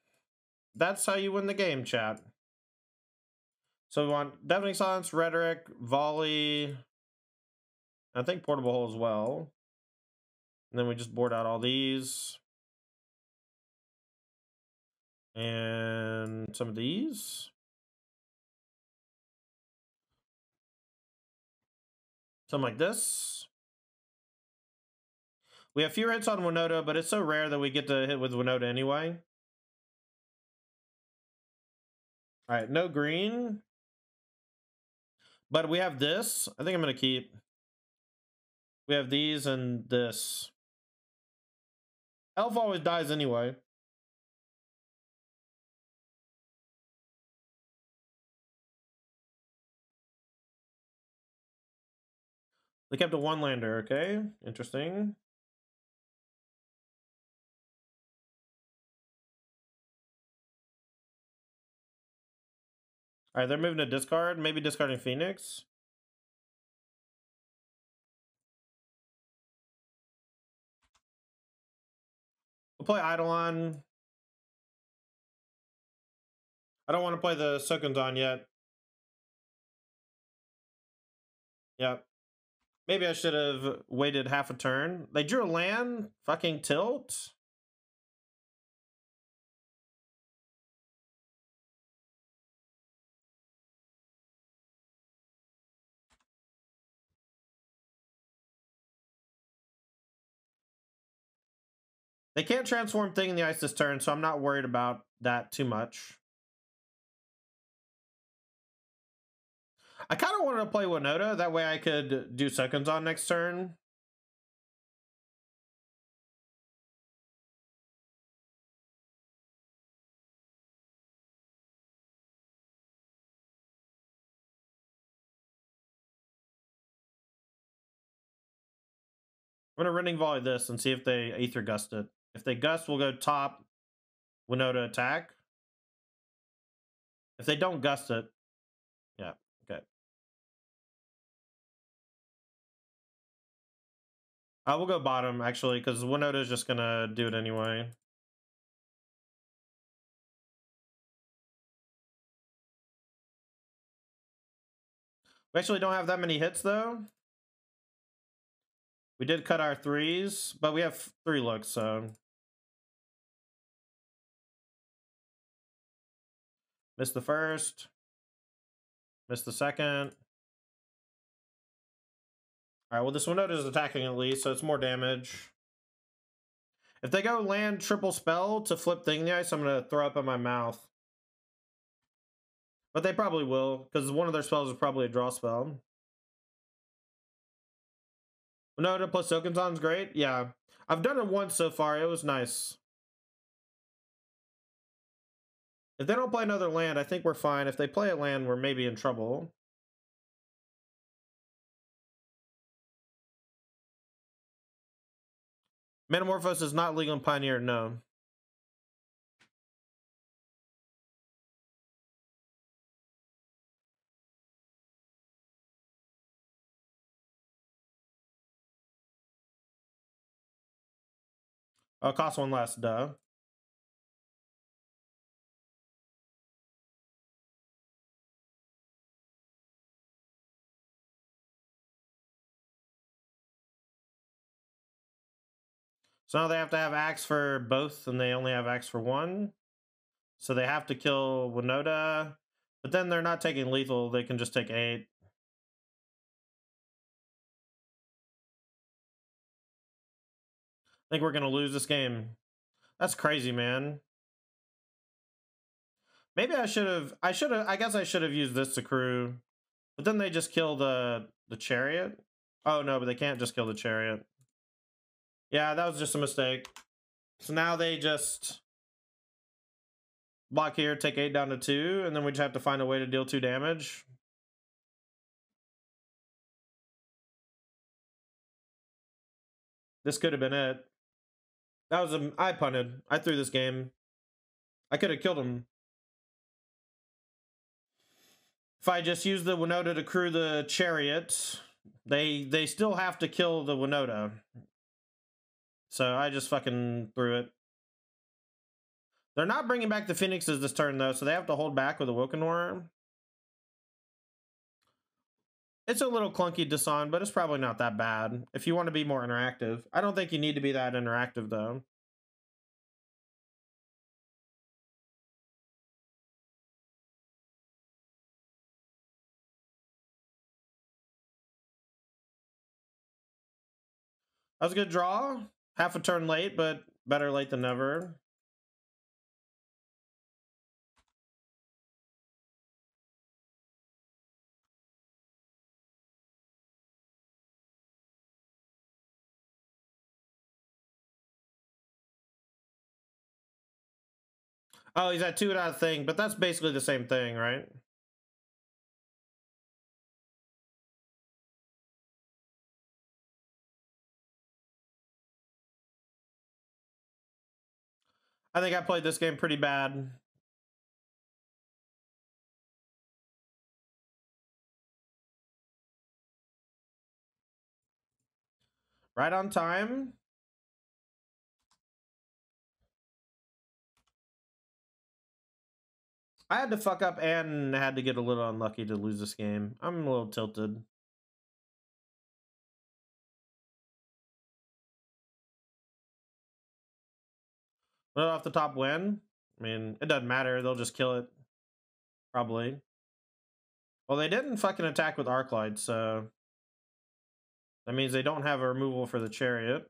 That's how you win the game, chat. So we want Deafening Silence, Rhetoric, Volley. I think Portable Hole as well. And then we just board out all these. And some of these. Something like this. We have fewer hits on Winota, but it's so rare that we get to hit with Winota anyway. All right, no green. But we have this. I think I'm going to keep. We have these and this. Elf always dies anyway. They kept a 1-lander, okay? Interesting. All right, they're moving to discard. Maybe discarding Phoenix. We'll play Eidolon. I don't want to play the Sokenzan yet. Yep. Maybe I should have waited half a turn. They drew a land. Fucking tilt. They can't transform Thing in the Ice this turn, so I'm not worried about that too much. I kind of wanted to play Winota, that way I could do Sokenzan next turn. I'm going to Rending Volley this and see if they Aether Gust it. If they Gust, we'll go top Winota attack. If they don't Gust it, yeah, okay. We'll go bottom, actually, because Winota is just going to do it anyway. We actually don't have that many hits, though. We did cut our 3s, but we have 3 looks, so... Missed the first. Missed the second. Alright, well, this Winota is attacking at least, so it's more damage. If they go land triple spell to flip Thing in the Ice, I'm going to throw up in my mouth. But they probably will, because one of their spells is probably a draw spell. Winota plus Sokenzan's great. Yeah. I've done it once so far. It was nice. If they don't play another land, I think we're fine. If they play a land, we're maybe in trouble. Metamorphose is not legal in Pioneer, no. Oh, cost 1 less, duh. So now they have to have Axe for both, and they only have Axe for 1. So they have to kill Winota. But then they're not taking lethal, they can just take 8. I think we're gonna lose this game. That's crazy, man. Maybe I guess I should have used this to crew. But then they just kill the Chariot. Oh no, but they can't just kill the Chariot. Yeah, that was just a mistake. So now they just block here, take 8 down to 2, and then we just have to find a way to deal 2 damage. This could have been it. That was I punted. I threw this game. I could have killed him. If I just use the Winota to crew the Chariot, they still have to kill the Winota. So I just fucking threw it. They're not bringing back the Phoenixes this turn, though, so they have to hold back with a Wokenor. It's a little clunky Dasan, but it's probably not that bad if you want to be more interactive. I don't think you need to be that interactive, though. That was a good draw. Half a turn late, but better late than never. Oh, he's at 2 out of thing, but that's basically the same thing, right? I think I played this game pretty bad. Right on time. I had to fuck up and had to get a little unlucky to lose this game. I'm a little tilted. Right off the top win? I mean, it doesn't matter. They'll just kill it. Probably. Well, they didn't fucking attack with Arclight, so... that means they don't have a removal for the Chariot.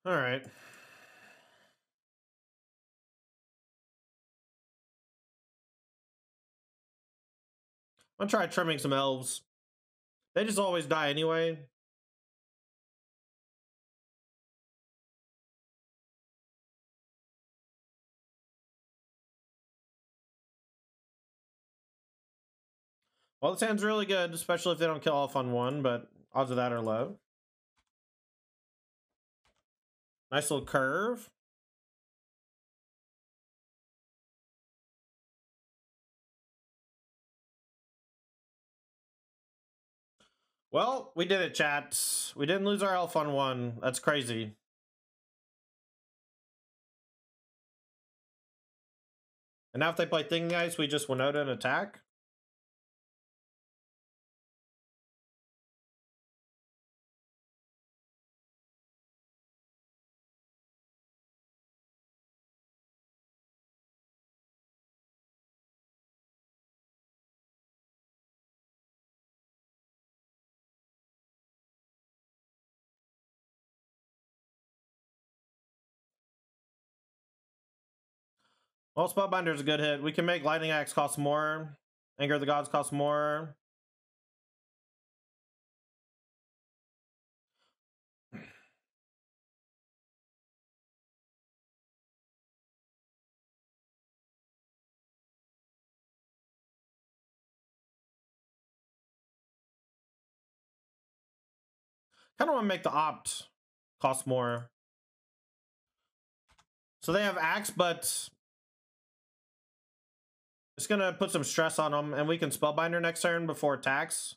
All right. I'm gonna try trimming some elves. They just always die anyway. Well, this hand's really good, especially if they don't kill off on one, but odds of that are low. Nice little curve. Well, we did it, chat. We didn't lose our elf on one. That's crazy. And now if they play Thing Ice, we just Winota and attack. Well, Spellbinder's a good hit. We can make Lightning Axe cost more. Anger of the Gods cost more. Kind of want to make the Opt cost more. So they have Axe, but it's going to put some stress on them, and we can Spellbinder next turn before attacks.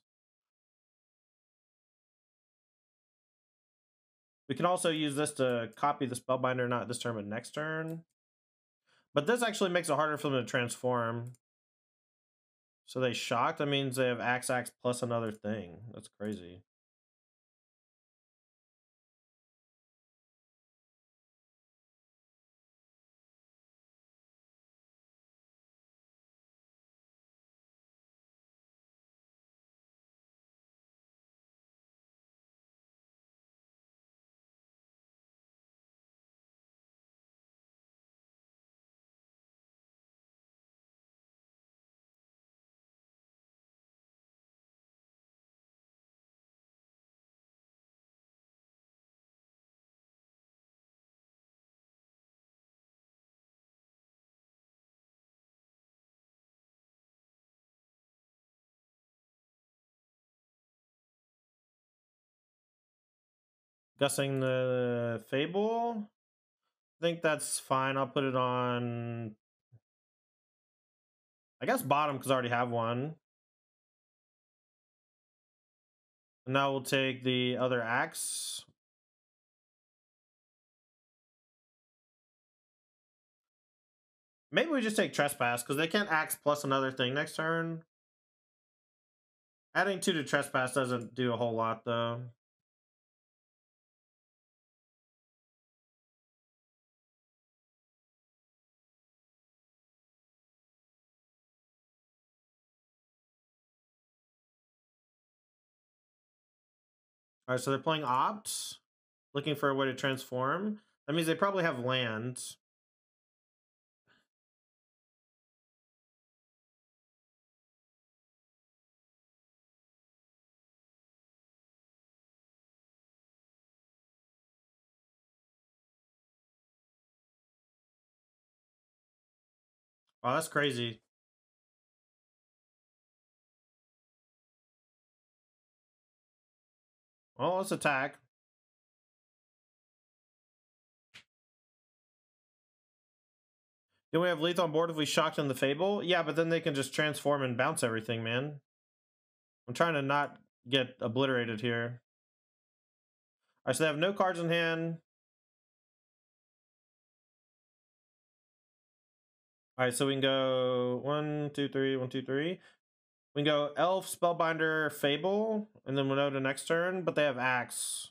We can also use this to copy the Spellbinder, not this turn, but next turn. But this actually makes it harder for them to transform. So they shocked? That means they have Axe plus another thing. That's crazy. Guessing the Fable. I think that's fine. I'll put it on, I guess, bottom because I already have one. And now we'll take the other axe. Maybe we just take Trespass because they can't axe plus another thing next turn. Adding 2 to Trespass doesn't do a whole lot though. All right, so they're playing Opt, looking for a way to transform. That means they probably have lands. Wow, that's crazy. Well, let's attack. Do we have lethal on board if we shocked in the Fable? Yeah, but then they can just transform and bounce everything, man. I'm trying to not get obliterated here. All right, so they have no cards in hand. All right, so we can go 1, 2, 3, 1, 2, 3. We can go Elf, Spellbinder, Fable, and then we'll know the next turn, but they have Axe.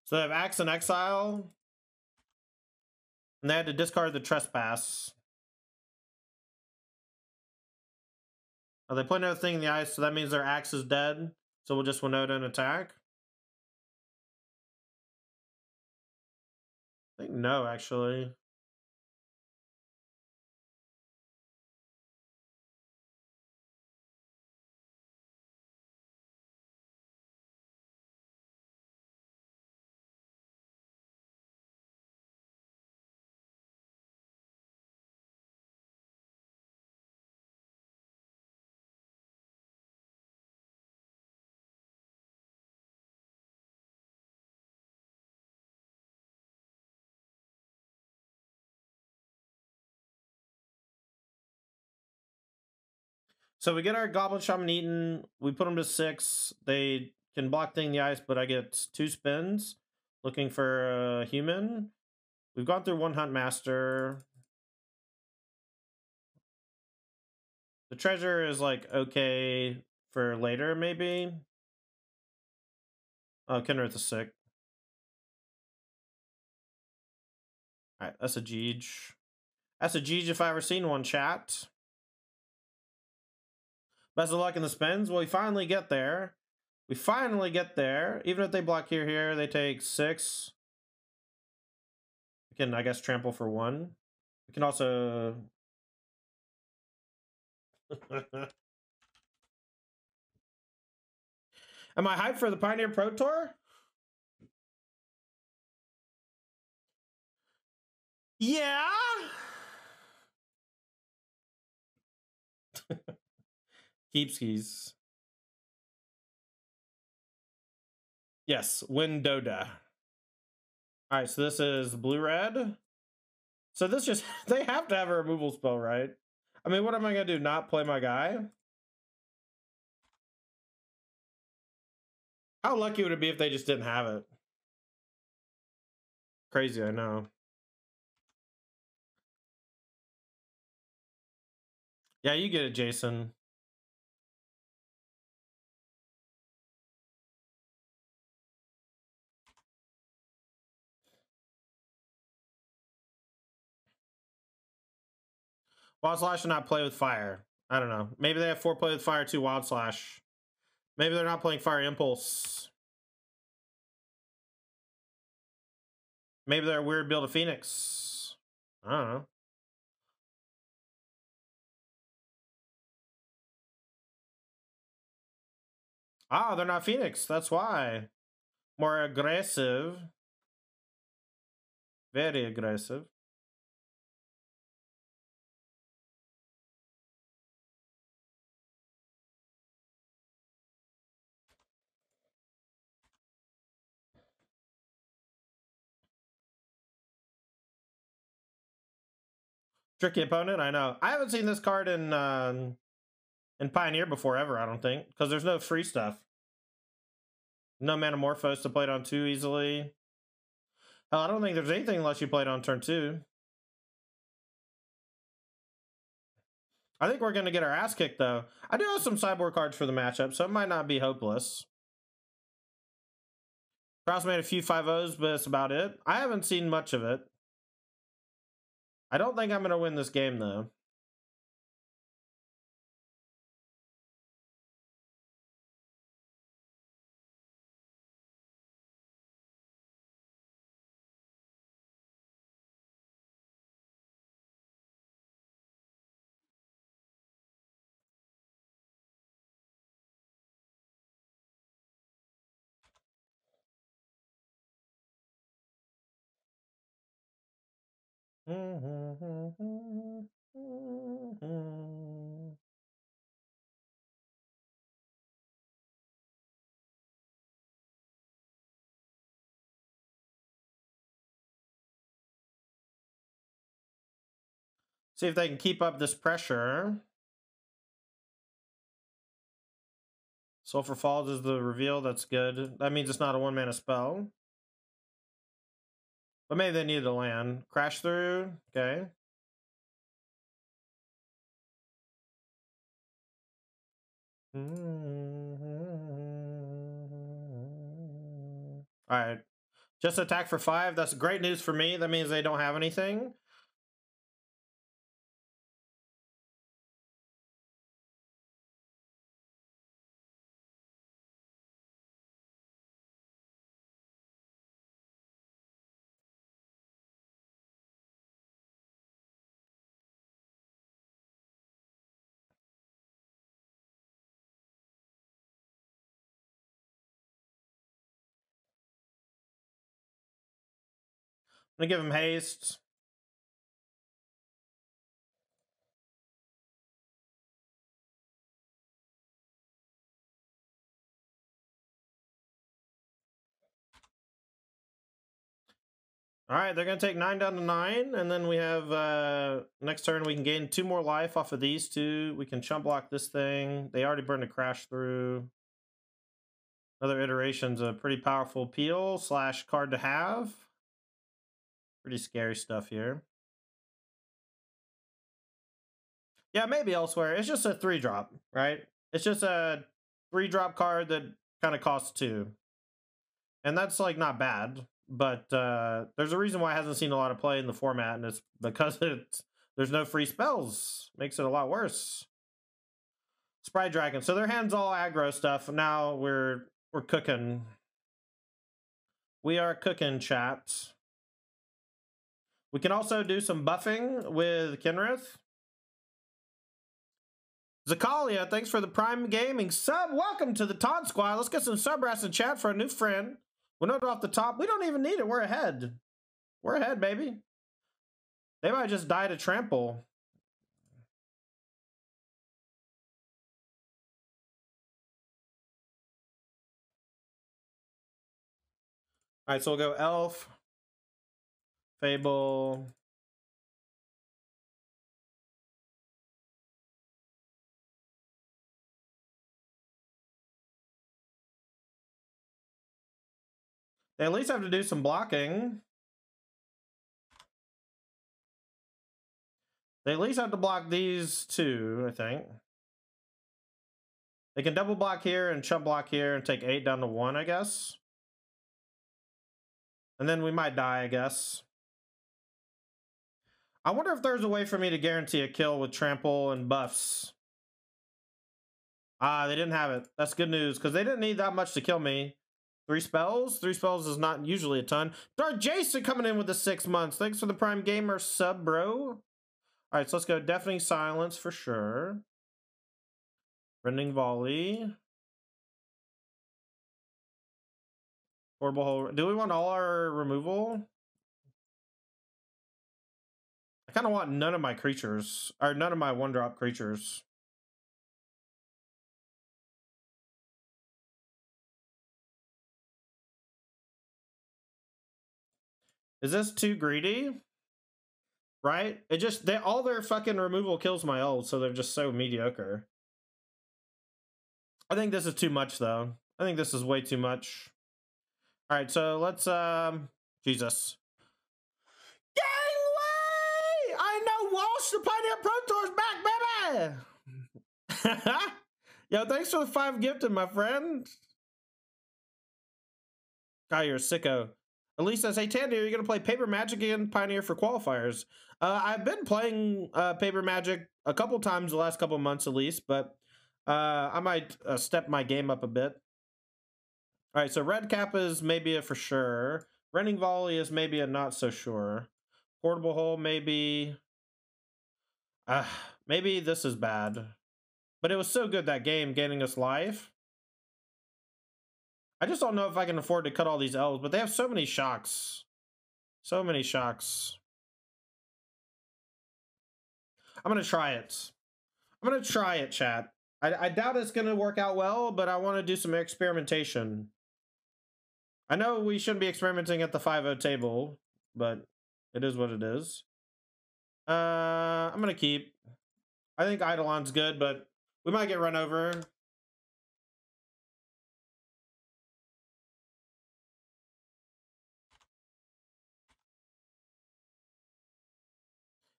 So they have Axe and Exile. And they had to discard the Trespass. Oh, they put another thing in the ice, so that means their Axe is dead. So we'll just Winota and attack. I think no, actually. So we get our Goblin Shaman Eaton. We put them to 6. They can block thing in the ice, but I get 2 spins. Looking for a human. We've gone through 1 Huntmaster. The treasure is like okay for later, maybe. Oh, Kenrith is sick. Alright, that's a Jeej. That's a Jeej if I ever seen one, chat. Best of luck in the spins. Well, we finally get there. We finally get there. Even if they block here, they take 6. We can, I guess, trample for 1. We can also... Am I hyped for the Pioneer Pro Tour? Yeah! Keepskis. Yes, Winota. Alright, so this is blue-red. So this just... They have to have a removal spell, right? I mean, what am I going to do? Not play my guy? How lucky would it be if they just didn't have it? Crazy, I know. Yeah, you get it, Jason. Wild Slash should not play with fire. I don't know. Maybe they have 4 play with fire, 2 Wild Slash. Maybe they're not playing Fire Impulse. Maybe they're a weird build of Phoenix. I don't know. Ah, they're not Phoenix. That's why. More aggressive. Very aggressive. Tricky opponent, I know. I haven't seen this card in Pioneer before ever, I don't think. Because there's no free stuff. No Manamorphose to play it on 2 easily. Hell, I don't think there's anything unless you play it on turn 2. I think we're going to get our ass kicked, though. I do have some sideboard cards for the matchup, so it might not be hopeless. Cross made a few 5-0s, but that's about it. I haven't seen much of it. I don't think I'm going to win this game, though. See if they can keep up this pressure. Sulfur Falls is the reveal. That's good. That means it's not a 1-mana spell. But maybe they needed a land. Crash through. Okay. Alright. Just attack for 5. That's great news for me. That means they don't have anything. I'm gonna give him haste. All right, they're going to take 9 down to 9, and then we have, next turn we can gain 2 more life off of these 2. We can chump block this thing. They already burned a crash through. Another iteration's a pretty powerful peel / card to have. Pretty scary stuff here. Yeah, maybe elsewhere. It's just a 3-drop, right? It's just a 3-drop card that kind of costs 2. And that's, like, not bad. But there's a reason why it hasn't seen a lot of play in the format, and it's because there's no free spells. Makes it a lot worse. Sprite Dragon. So their hand's all aggro stuff. Now we're cooking. We are cooking, chat. We can also do some buffing with Kenrith. Zakalia, thanks for the Prime Gaming sub. Welcome to the Taunt Squad. Let's get some sub rats in chat for a new friend. Winota off the top. We don't even need it. We're ahead. We're ahead, baby. They might just die to trample. All right, so we'll go Elf, Fable. They at least have to do some blocking. They at least have to block these 2, I think. They can double block here and chump block here and take 8 down to 1, I guess. And then we might die, I guess. I wonder if there's a way for me to guarantee a kill with trample and buffs. Ah, they didn't have it. That's good news, because they didn't need that much to kill me. 3 spells? 3 spells is not usually a ton. Dark Jason coming in with the 6 months. Thanks for the Prime Gamer sub, bro. Alright, so let's go Deafening Silence for sure. Rending Volley. Horrible hole. Do we want all our removal? I kind of want none of my creatures. Or none of my 1-drop creatures. Is this too greedy? Right? It just, all their fucking removal kills my ult, so they're just so mediocre. I think this is too much, though. I think this is way too much. Alright, so let's, Jesus. Gangway! I know Walsh, the Pioneer Pro Tour's back, baby! Yo, thanks for the 5 gifted, my friend. God, you're a sicko. Elise says, hey, Tandy, are you going to play Paper Magic again, Pioneer, for qualifiers? I've been playing Paper Magic a couple times the last couple months, Elise, but I might step my game up a bit. All right, so Redcap is maybe a for sure. Rending Volley is maybe a not so sure. Portable Hole, maybe. Maybe this is bad. But it was so good, that game, gaining us life. I just don't know if I can afford to cut all these elves, but they have so many shocks. So many shocks. I'm going to try it. I'm going to try it, chat. I doubt it's going to work out well, but I want to do some experimentation. I know we shouldn't be experimenting at the 5-0 table, but it is what it is. I'm going to keep. I think Eidolon's good, but we might get run over.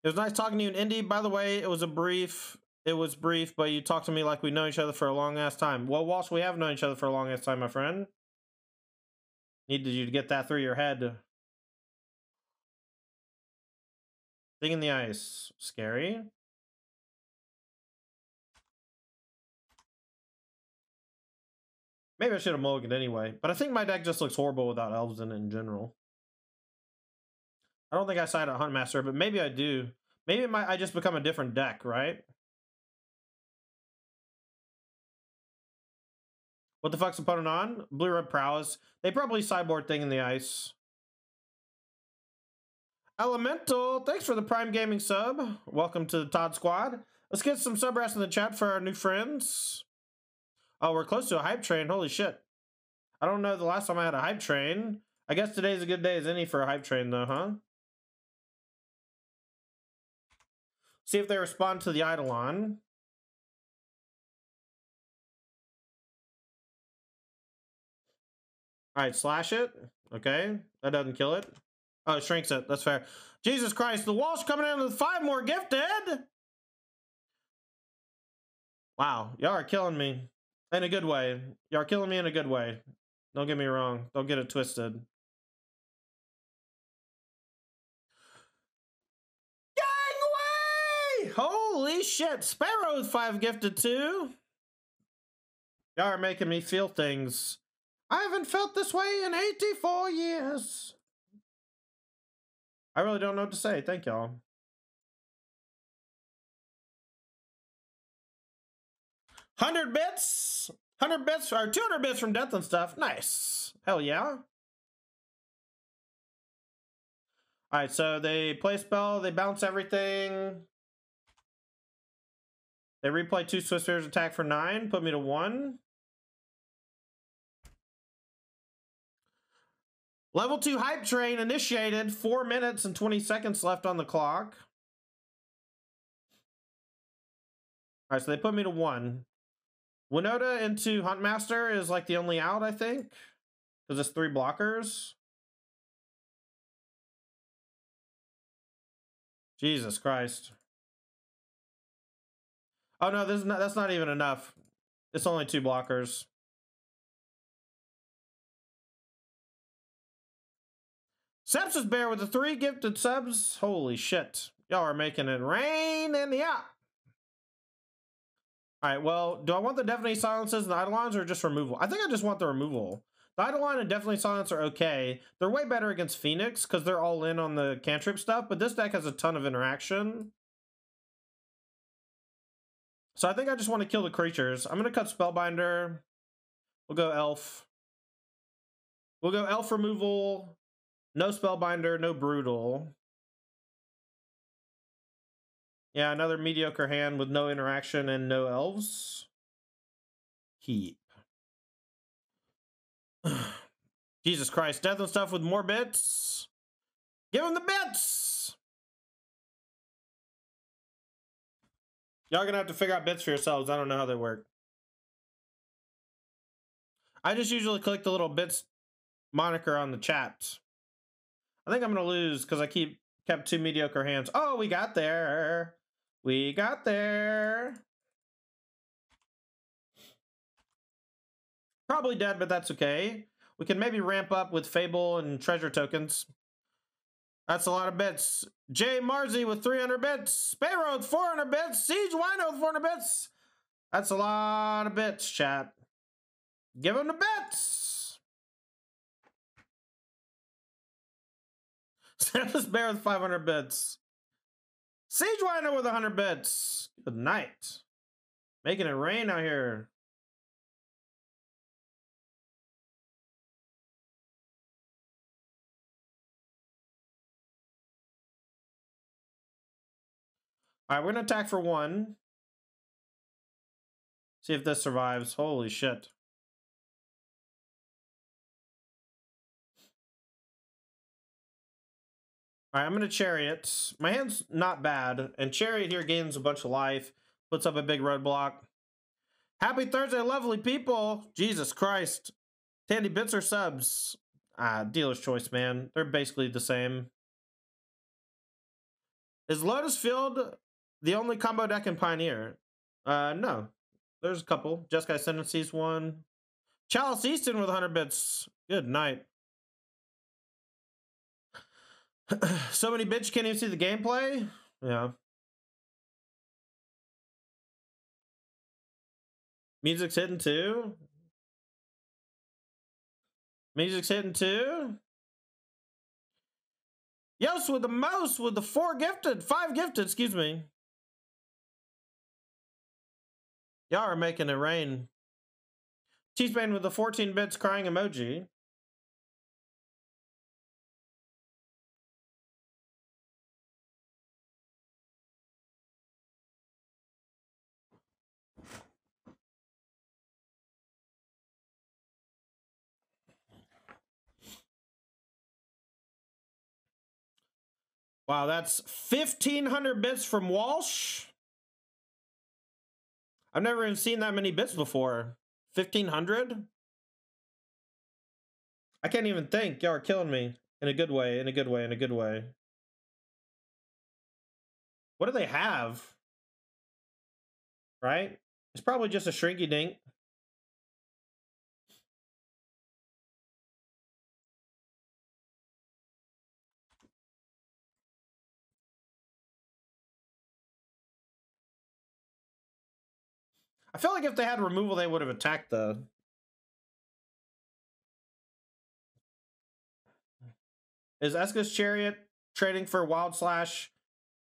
It was nice talking to you in Indy. By the way, it was brief, but you talked to me like we know each other for a long ass time. Well, Walsh, we have known each other for a long ass time, my friend. Needed you to get that through your head. Thing in the ice. Scary. Maybe I should have mulliganed anyway, but I think my deck just looks horrible without elves in it in general. I don't think I side at Huntmaster, but maybe I do. Maybe I just become a different deck, right? What the fuck's opponent on? Blue-red prowess. They probably sideboard thing in the ice. Elemental, thanks for the Prime Gaming sub. Welcome to the Todd Squad. Let's get some sub rest in the chat for our new friends. Oh, we're close to a hype train. Holy shit. I don't know the last time I had a hype train. I guess today's a good day as any for a hype train though, huh? See if they respond to the Eidolon. Alright, slash it. Okay, that doesn't kill it. Oh, it shrinks it. That's fair. Jesus Christ, the Walsh coming in with 5 more gifted! Wow, y'all are killing me. In a good way. Y'all are killing me in a good way. Don't get me wrong. Don't get it twisted. Gangway! Holy shit! Sparrow with 5 gifted too. Y'all are making me feel things. I haven't felt this way in 84 years. I really don't know what to say. Thank y'all. 100 bits? 100 bits, or 200 bits from Death and Stuff. Nice. Hell yeah. Alright, so they play a spell, they bounce everything. They replay 2 Swift Spears attack for 9, put me to 1. Level 2 hype train initiated, 4 minutes and 20 seconds left on the clock. Alright, so they put me to 1. Winota into Huntmaster is like the only out, I think. Because it's 3 blockers. Jesus Christ. Oh no, that's not even enough. It's only 2 blockers. Sepsis Bear with the 3 gifted subs. Holy shit. Y'all are making it rain in the app. Alright, well, do I want the Deafening Silences and the Eidolons or just removal? I think I just want the removal. The Eidolon and Deafening Silence are okay. They're way better against Phoenix because they're all in on the cantrip stuff, but this deck has a ton of interaction. So I think I just want to kill the creatures. I'm going to cut Spellbinder. We'll go Elf. We'll go Elf removal. No Spellbinder, no Brutal. Yeah, another mediocre hand with no interaction and no elves. Keep. Jesus Christ, Death and Stuff with more bits. Give him the bits! Y'all gonna have to figure out bits for yourselves. I don't know how they work. I just usually click the little bits moniker on the chat. I think I'm gonna lose because I kept 2 mediocre hands. Oh, we got there. We got there. Probably dead, but that's okay. We can maybe ramp up with Fable and treasure tokens. That's a lot of bits. Jay Marzi with 300 bits. Sparrow with 400 bits. Siege Wino with 400 bits. That's a lot of bits, chat. Give them the bits. Samus Bear with 500 bits. Siege Wino with 100 bits. Good night. Making it rain out here. Alright, we're gonna attack for 1. See if this survives. Holy shit. Alright, I'm gonna Chariot. My hand's not bad, and Chariot here gains a bunch of life, puts up a big roadblock. Happy Thursday, lovely people! Jesus Christ. Tandy bits or subs? Dealer's choice, man. They're basically the same. Is Lotus Field the only combo deck in Pioneer? No. There's a couple. Jeskai Ascendancy's one. Chalice Easton with 100 bits. Good night. So many bits, can't even see the gameplay? Yeah. Music's hitting too. Music's hitting too. Yos with the most, with the 5 gifted, excuse me. Y'all are making it rain. T-Spain with the 14 bits crying emoji. Wow, that's 1,500 bits from Walsh. I've never even seen that many bits before. 1,500? I can't even think. Y'all are killing me. In a good way, in a good way, in a good way. What do they have? Right? It's probably just a shrinky dink. I feel like if they had removal, they would have attacked the... Is Esika's Chariot trading for Wild Slash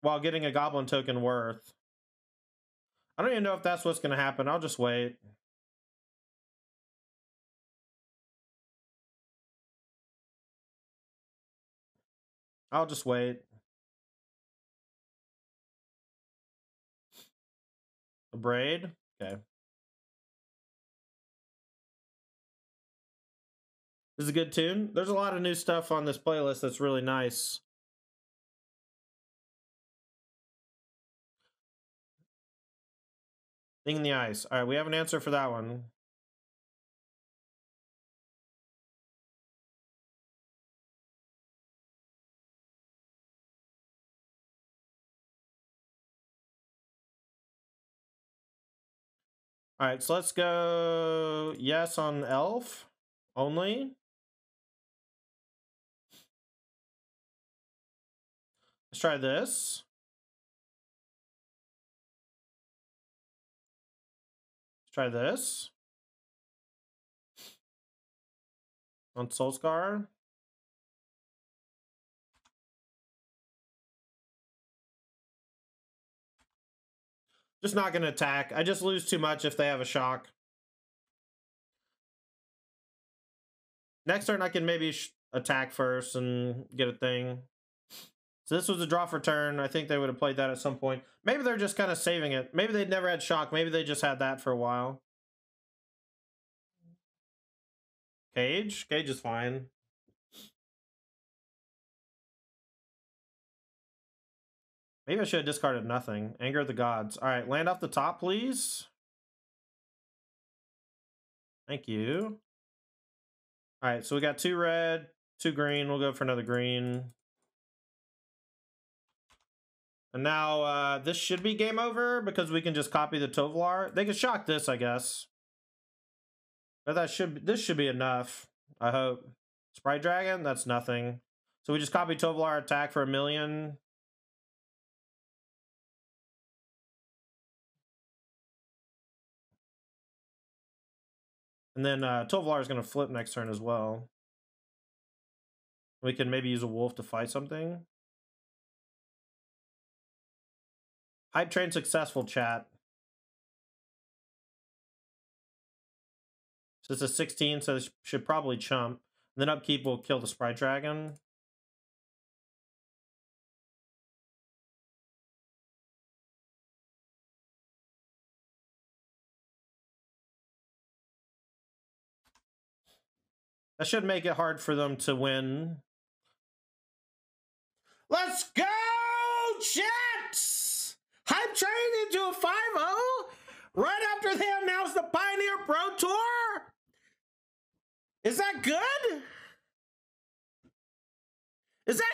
while getting a Goblin token worth? I don't even know if that's what's going to happen. I'll just wait. I'll just wait. A braid? Okay. This is a good tune. There's a lot of new stuff on this playlist that's really nice. Thing in the Ice. All right, we have an answer for that one. All right, so let's go yes on Elf only. Let's try this. Let's try this. On Soulscar. Just not going to attack. I just lose too much if they have a shock. Next turn, I can maybe attack first and get a thing. So this was a draw for turn. I think they would have played that at some point. Maybe they're just kind of saving it. Maybe they'd never had shock. Maybe they just had that for a while. Cage? Cage is fine. Maybe I should have discarded nothing. Anger of the Gods. All right, land off the top, please. Thank you. All right, so we got 2 red, 2 green. We'll go for another green. And now this should be game over because we can just copy the Tovolar. They can shock this, I guess. But this should be enough, I hope. Sprite Dragon? That's nothing. So we just copy Tovolar, attack for 1,000,000. And then Tovolar is going to flip next turn as well. We can maybe use a wolf to fight something. Hype train successful, chat. So it's a 16, so this should probably chump. And then upkeep will kill the Sprite Dragon. That should make it hard for them to win. Let's go, Jets! Hype train into a 5-0 right after they announced the Pioneer Pro Tour? Is that good? Is that